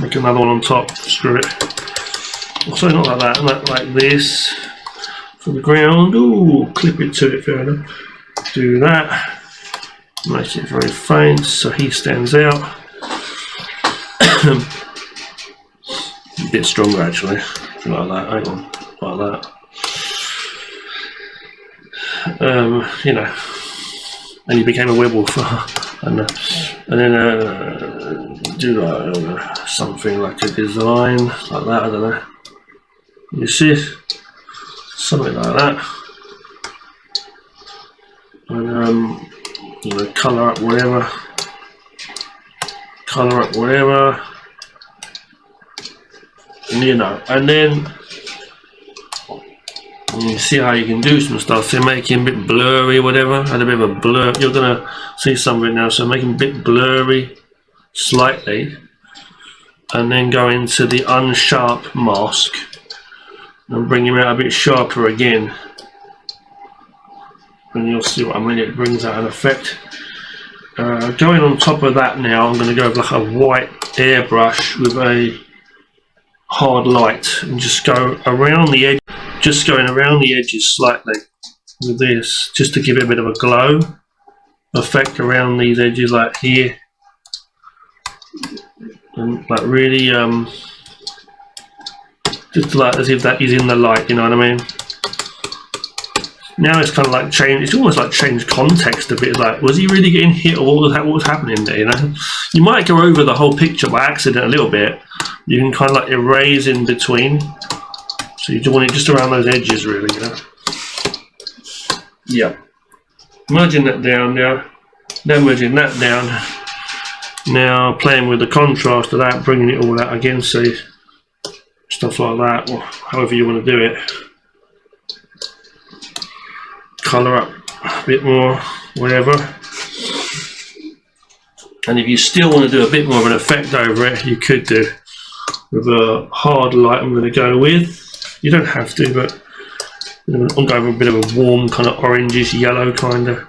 Make another one on top, screw it. Also not like that, like this. For the ground, ooh, clip it to it, fair enough. Do that. Make it very faint so he stands out. A bit stronger actually. Like that, hang on, like that. You know, and he became a werewolf, and then do like something like a design like that. I don't know. You see, something like that, and you know, colour up whatever, and you know, and then. You see how you can do some stuff, so make it a bit blurry, whatever, add a bit of a blur. You're gonna see something now, so make it a bit blurry, slightly, and then go into the unsharp mask and bring him out a bit sharper again. And you'll see what I mean, it brings out an effect. Going on top of that now, I'm gonna go with like a white airbrush with a hard light and just go around the edge. Just going around the edges slightly with this, just to give it a bit of a glow effect around these edges, like here, and like really, just like as if that is in the light. You know what I mean? Now it's kind of like change. It's almost like change context a bit. It's like, was he really getting hit, or what was happening there? You know, you might go over the whole picture by accident a little bit. You can kind of like erase in between. So you want it just around those edges, really, you know. Yeah. Merging that down now. Now merging that down. Now playing with the contrast of that, bringing it all out again, see stuff like that, or however you want to do it. Colour up a bit more, whatever. And if you still want to do a bit more of an effect over it, you could do with a hard light. I'm going to go with. You don't have to, but I'm going with a bit of a warm kind of orangish yellow kind of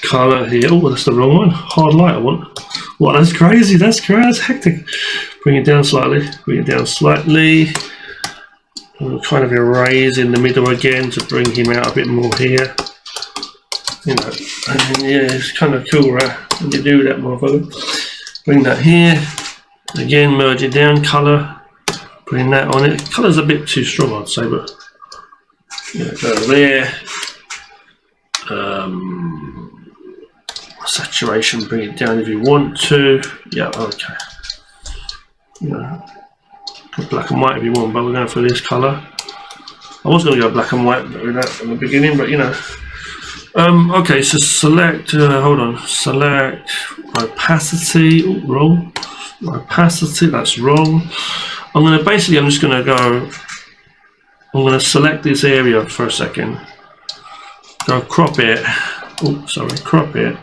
colour here. Oh, that's the wrong one. Hard light I want. What, that's crazy, that's hectic. Bring it down slightly, And kind of erase in the middle again to bring him out a bit more here. You know, and then, yeah, it's kind of cool, right? When you do that, motherfucker. Bring that here. Again, merge it down, colour. Putting that on it. Colour's a bit too strong, I'd say, but yeah, go there. Saturation, bring it down if you want to. Yeah, okay. Yeah, black and white if you want, but we're going for this colour. I was going to go black and white in the beginning, but you know. Okay, so select. Hold on. Select opacity. Oh, wrong. Opacity. That's wrong. I'm just going to go, I'm going to select this area for a second, go crop it, oh sorry, crop it,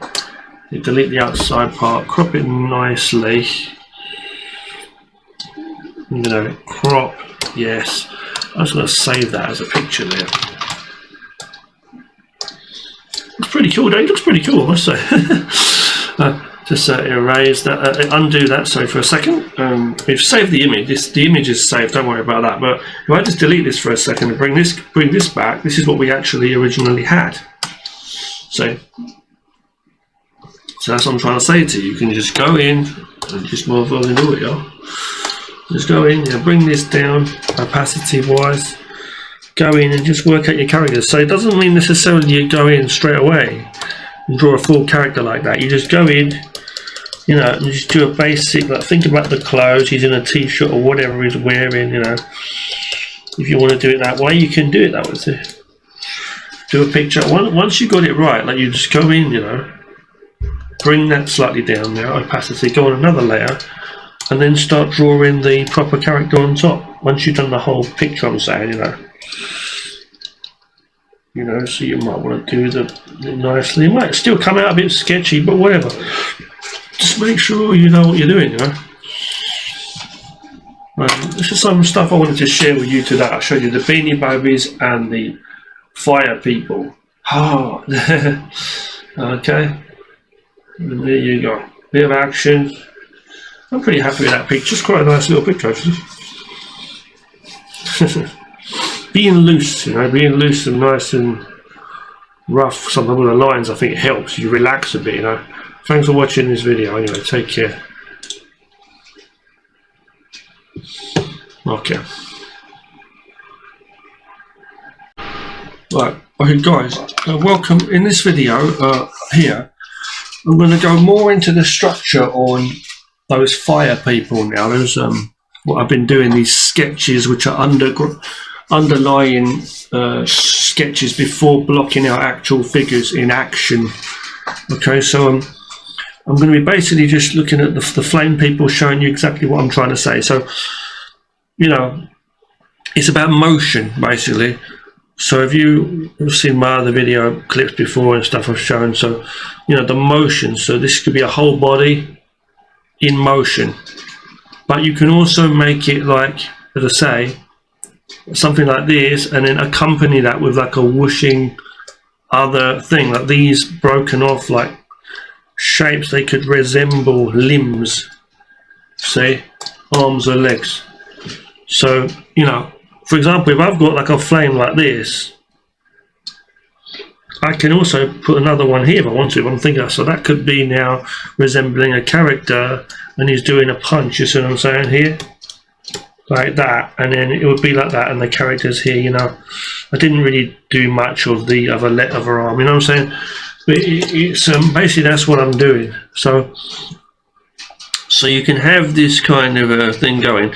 you delete the outside part, crop it nicely, you know, crop, yes, I'm just going to save that as a picture there. Looks pretty cool, don't it? Looks pretty cool, I must say. Just erase that, undo that, sorry, for a second. We've saved the image. The image is saved, don't worry about that. But if I just delete this for a second and bring this back, this is what we actually originally had. So that's what I'm trying to say to you. You can just go in and just move on in audio. Just go in, bring this down opacity wise. Go in and just work out your characters. So it doesn't mean necessarily you go in straight away and draw a full character like that. You just go in, and just do a basic, like think about the clothes, he's in a t-shirt or whatever he's wearing, if you want to do it that way, you can do it that way too. Do a picture. Once you got it right, like you just go in, bring that slightly down there, opacity, go on another layer, and then start drawing the proper character on top. Once you've done the whole picture, I'm saying, so you might want to do it nicely. It might still come out a bit sketchy, but whatever. Just make sure you know what you're doing, This is some stuff I wanted to share with you today. I showed you the Beanie Babies and the Fire People. Oh, okay. And there you go. Bit of action. I'm pretty happy with that picture. It's quite a nice little picture, actually. Being loose, being loose and nice and rough. Something with the lines, I think it helps you relax a bit, Thanks for watching this video. Anyway, take care. Okay. Right, okay guys, welcome. In this video here, I'm going to go more into the structure on those Fire People now. There's what I've been doing, these sketches which are underlying sketches before blocking out actual figures in action. Okay, so I'm going to be basically just looking at the Flame People, showing you exactly what I'm trying to say. So, it's about motion, basically. So if you've seen my other video clips before and stuff I've shown, so, the motion. So this could be a whole body in motion. But you can also make it like, as I say, something like this, and then accompany that with like a whooshing other thing, like these broken off like shapes. They could resemble limbs, say arms or legs. So for example, if I've got like a flame like this, I can also put another one here if I want to, if I'm thinking. So that could be now resembling a character, and he's doing a punch, you see what I'm saying, here, like that, and then it would be like that, and the character's here. I didn't really do much of the other arm, you know what I'm saying? But it's basically that's what I'm doing. So you can have this kind of a thing going.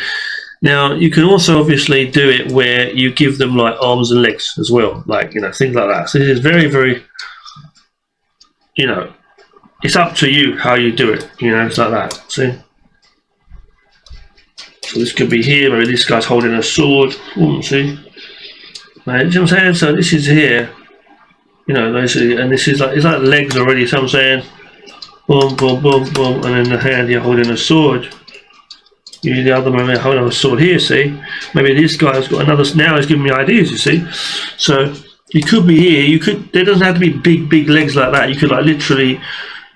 Now you can also obviously do it where you give them like arms and legs as well, like things like that. So this is very, very, it's up to you how you do it. It's like that. See. So this could be here. Maybe this guy's holding a sword. See. Right, you know what I'm saying? So this is here. Basically, and this is like, it's like legs already, so I'm saying boom, boom, boom, boom, and then the hand here holding a sword. Usually the other man holding a sword here, see? Maybe this guy's got another, now he's giving me ideas, you see? So you could be here, there doesn't have to be big legs like that. You could like literally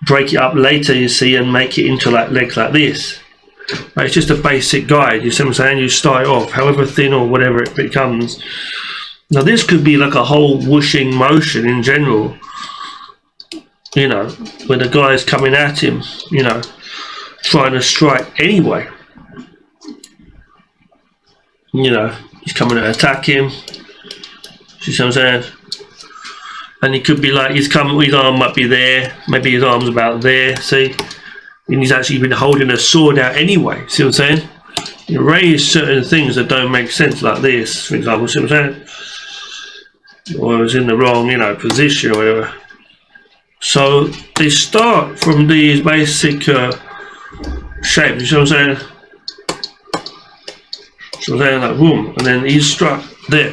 break it up later, you see, and make it into like legs like this. Like, it's just a basic guide, you see what I'm saying? You start it off, however thin or whatever it becomes. Now this could be like a whole whooshing motion in general, where the guy is coming at him, trying to strike anyway. He's coming to attack him. See what I'm saying? And he could be like, his arm might be there, maybe his arm's about there, see? And he's actually been holding a sword out anyway, see what I'm saying? You raise certain things that don't make sense, like this, for example, see what I'm saying? Or it's in the wrong, position or whatever. So they start from these basic shapes, you see what I'm saying? So they're like boom, and then he's struck there.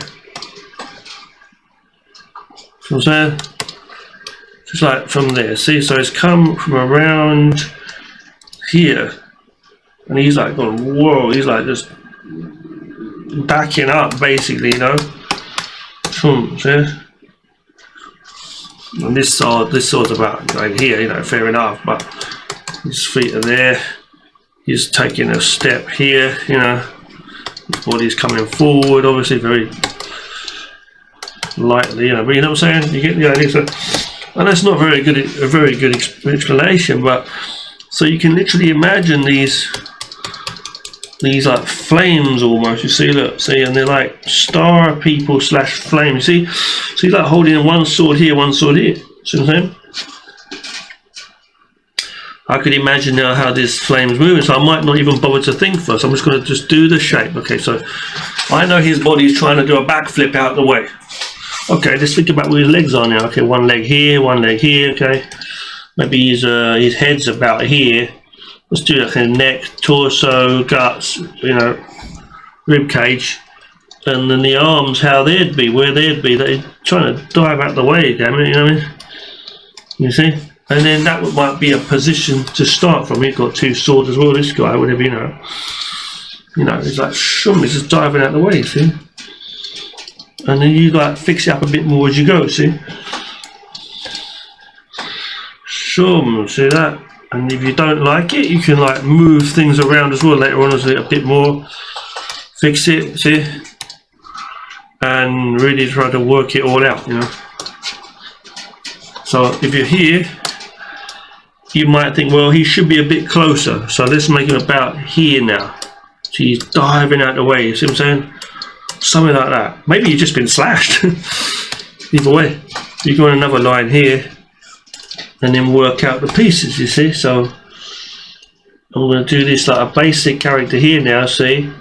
So I'm saying, just like from there. See, so it's come from around here, and he's like going whoa. He's like just backing up, basically, Boom, see? And this sword's about like here, fair enough, but his feet are there. He's taking a step here, you know. His body's coming forward, obviously very lightly, you know. But you know what I'm saying? You get the idea. So, and that's not a very good explanation, but so you can literally imagine these like flames almost. You see, look, see, and they're like star people slash flames. You see, so he's like holding one sword here, one sword here. See what I'm saying? I could imagine now how this flame's moving, so I might not even bother to think first. I'm just going to just do the shape. Okay, so I know his body's trying to do a backflip out the way. Okay, let's think about where his legs are now. Okay, one leg here, one leg here. Okay, maybe his head's about here. Let's do like a neck, torso, guts, you know, rib cage, and then the arms, how they'd be, where they'd be. They're trying to dive out the way, damn it, you know what I mean? You see? And then that might be a position to start from. He's got two swords as well, this guy, whatever, you know. You know, he's like, shum, he's just diving out the way, see? And then you like fix it up a bit more as you go, see? Shum, see that? And if you don't like it, you can like move things around as well later on as a bit more. Fix it, see? And really try to work it all out, you know. So if you're here, you might think, well, he should be a bit closer. So let's make him about here now. So he's diving out the way, you see what I'm saying? Something like that. Maybe you've just been slashed. Either way, you go on another line here and then work out the pieces, you see. So I'm going to do this like a basic character here now, see?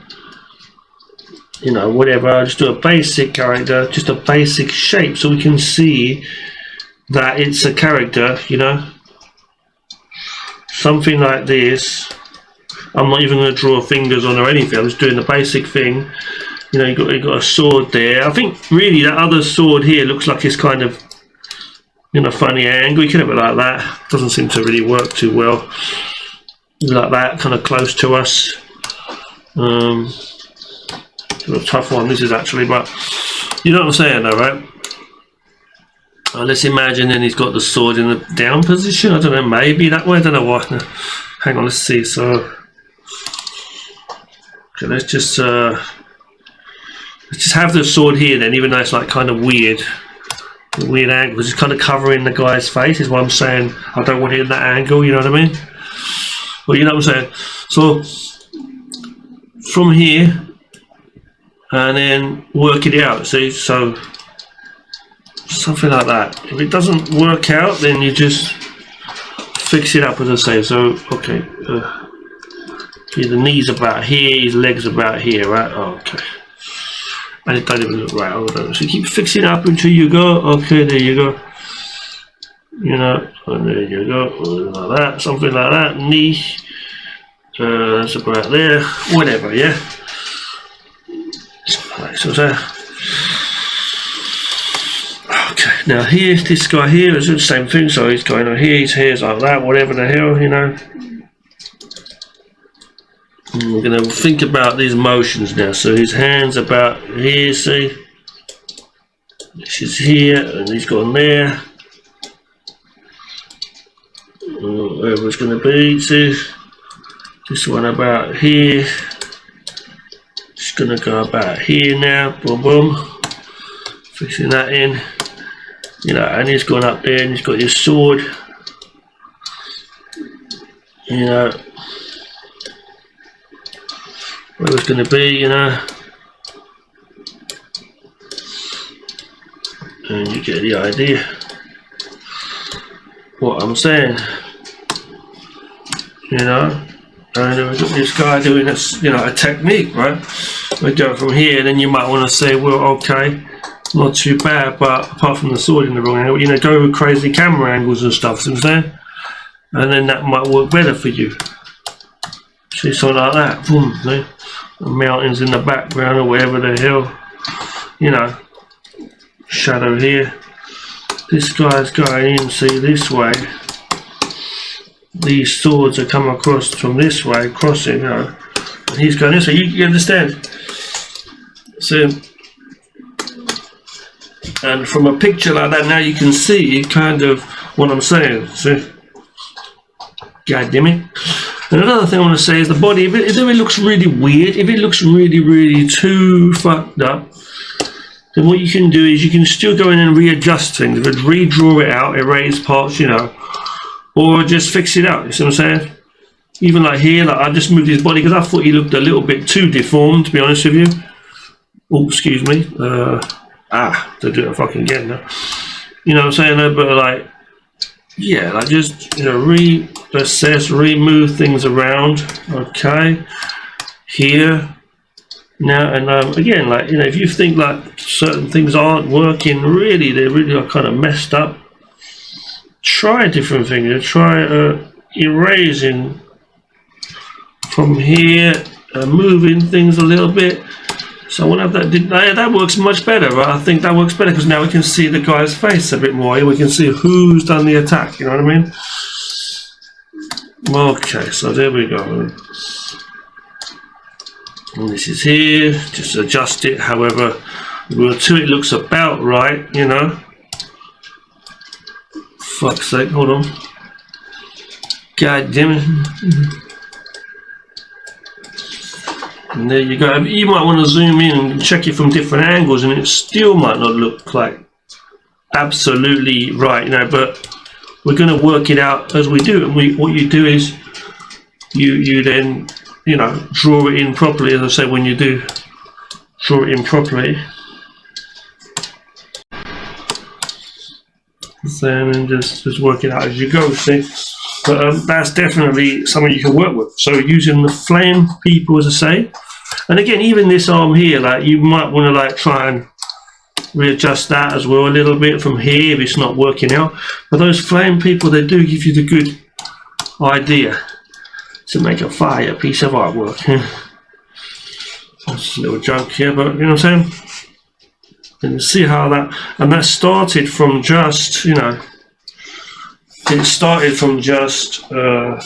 You know, whatever, I'll just do a basic character, just a basic shape so we can see that it's a character, you know. Something like this. I'm not even going to draw fingers on or anything, I'm just doing the basic thing. You know, you got a sword there. I think really that other sword here looks like it's kind of in a funny angle. You can have it like that. Doesn't seem to really work too well. Like that, kind of close to us. It's a tough one this is actually, but you know what I'm saying though, right? Let's imagine then he's got the sword in the down position. I don't know, maybe that way. I don't know what. Hang on, let's see. So, okay, let's just have the sword here then, even though it's like kind of weird angle. It's kind of covering the guy's face. Is what I'm saying. I don't want it in that angle. You know what I mean? Well, you know what I'm saying. So from here, and then work it out. See, so. Something like that. If it doesn't work out, then you just fix it up as I say. So, okay. See, the knees about here, his legs about here, right? Oh, okay. And it don't even look right. Hold on. So keep fixing it up until you go. Okay, there you go. You know, and there you go. Like that, something like that. Knee. That's about there. Whatever, yeah. Right, so there. Okay, now here, this guy here is the same thing, so he's going on here, his hair's like that, whatever the hell, you know. And we're going to think about these motions now, so his hand's about here, see. This is here, and he's gone there. Wherever it's going to be, see. This one about here. It's going to go about here now, boom boom. Fixing that in. You know, and he's gone up there and he's got his sword. You know, where it's going to be, you know. And you get the idea. What I'm saying. You know. And we've got this guy doing this, you know, a technique, right? We go from here, then you might want to say, well, okay. Not too bad, but apart from the sword in the wrong angle, you know, go with crazy camera angles and stuff, see what I'm saying? And then that might work better for you. See, something like that, boom, see? The mountains in the background or whatever the hell, you know, shadow here. This guy's going in, see, this way. These swords are coming across from this way, crossing, you know, and he's going this way, you understand? So, and from a picture like that, now you can see kind of what I'm saying. See, God damn it. And another thing I want to say is the body, if it looks really weird, if it looks really too fucked up, then what you can do is you can still go in and readjust things. If it's redraw it out, erase parts, you know, or just fix it out. You see what I'm saying? Even like here, like I just moved his body because I thought he looked a little bit too deformed, to be honest with you. Oh, excuse me. To do it fucking again now. You know what I'm saying? But like, yeah, like just, you know, reassess, remove things around. Okay, here. Now, and again, like, you know, if you think like certain things aren't working, really, they really are kind of messed up, try different things. Try erasing from here, moving things a little bit. So I want to have that, that works much better, right? I think that works better because now we can see the guy's face a bit more. We can see who's done the attack, you know what I mean? Okay, so there we go. And this is here, just adjust it however till it looks about right, you know. Fuck's sake, hold on. God damn it. And there you go. You might want to zoom in and check it from different angles and it still might not look like absolutely right, you know, but we're going to work it out as we do. And what you do is you then, you know, draw it in properly, as I say, when you do draw it in properly. So, and just work it out as you go, see. But that's definitely something you can work with. So using the flame people, as I say, and again, even this arm here, like you might want to like try and readjust that as well a little bit from here if it's not working out. But those flame people, they do give you the good idea to make a fire piece of artwork. That's a little junk here, but you know what I'm saying? And you see how that started from just, you know, it started from just a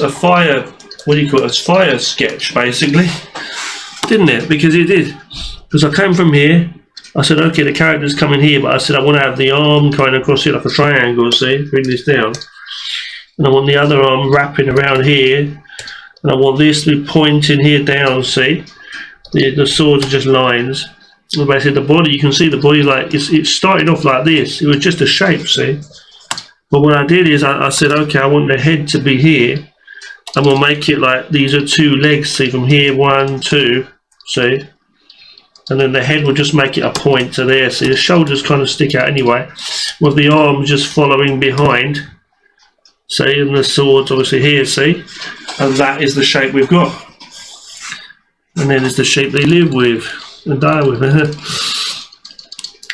fire, what do you call it, a fire sketch basically, didn't it? Because it did. Because I came from here, I said, okay, the character's coming here, but I said I want to have the arm kind of across here like a triangle, see, bring this down. And I want the other arm wrapping around here, and I want this to be pointing here down, see? The swords are just lines. And basically the body, you can see the body like, it started off like this, it was just a shape, see? But what I did is I said, okay, I want the head to be here, and we'll make it like, these are two legs, see, from here, 1, 2, see? And then the head will just make it a point to there, see? The shoulders kind of stick out anyway, with the arms just following behind. See, and the swords obviously here, see, and that is the shape we've got, and then it's the shape they live with and die with.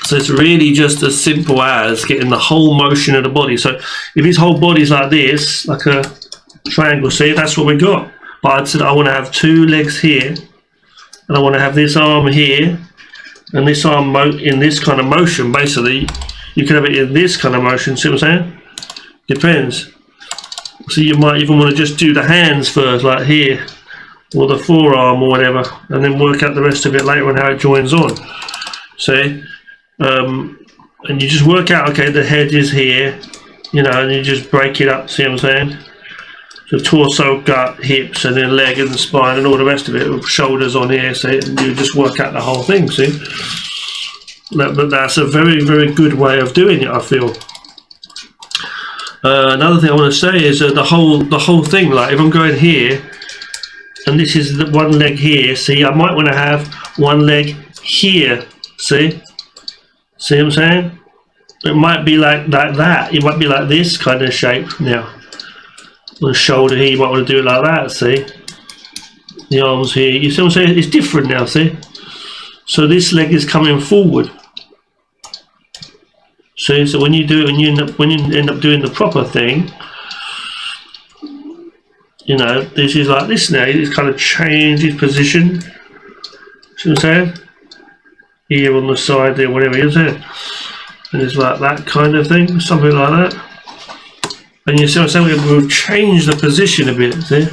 So it's really just as simple as getting the whole motion of the body. So if his whole body's like this, like a triangle, see, that's what we got. But I said I want to have two legs here, and I want to have this arm here, and this arm in this kind of motion. Basically, you can have it in this kind of motion. See what I'm saying? Depends. So you might even want to just do the hands first, like here, or the forearm or whatever, and then work out the rest of it later on how it joins on. See? And you just work out, okay, the head is here, you know, and you just break it up, see what I'm saying? So torso, gut, hips, and then leg and the spine and all the rest of it, with shoulders on here, see? And you just work out the whole thing, see? But that's a very, very good way of doing it, I feel. Another thing I want to say is the whole thing, like if I'm going here and this is the one leg here, see, I might want to have one leg here, see what I'm saying? It might be like that, it might be like this kind of shape now. The shoulder here, you might want to do it like that, see? The arms here, you see what I'm saying? It's different now, see? So this leg is coming forward. See, so when you do it, when you end up doing the proper thing, you know, this is like this now. It's kind of changes position. See what I'm saying? Here on the side there, whatever it is there, and it's like that kind of thing, something like that. And you see what I'm saying? We'll change the position a bit, see?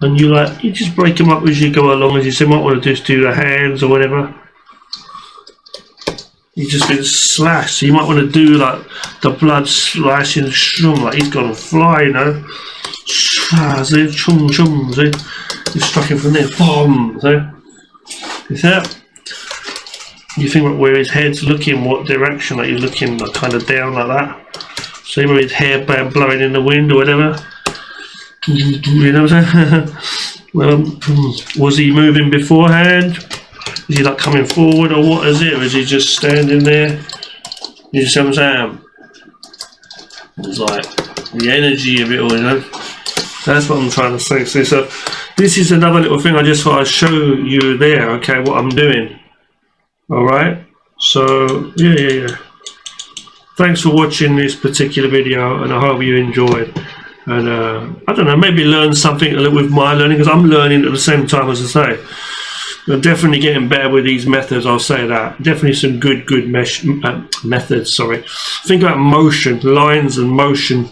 And you just break them up as you go along. As you say, you might want to just do the hands or whatever. He's just been slashed. So you might want to do like the blood slashing shum, like he's gonna fly, you know. See, chum chum, see? You struck him from there, boom, see? You see that? You think about where his head's looking, what direction, like he's looking like kind of down like that. See where his hair blowing in the wind or whatever. You know what I'm saying? Well, was he moving beforehand? Is he like coming forward or what is it? Or is he just standing there? You see what I'm saying? It's like the energy of it all, you know? That's what I'm trying to say. So this is another little thing I just thought I'd show you there, okay, what I'm doing. Alright? So, yeah. Thanks for watching this particular video, and I hope you enjoyed. And I don't know, maybe learn something a little with my learning, because I'm learning at the same time, as I say. I'm definitely getting better with these methods, I'll say that. Definitely some good methods, sorry. Think about motion, lines and motion,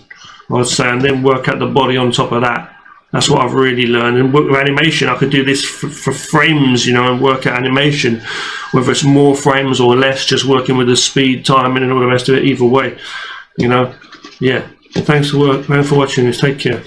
I'd say, and then work out the body on top of that. That's what I've really learned. And with animation, I could do this for frames, you know, and work out animation, whether it's more frames or less, just working with the speed, timing, and all the rest of it, either way, you know. Yeah. Thanks for watching this. Take care.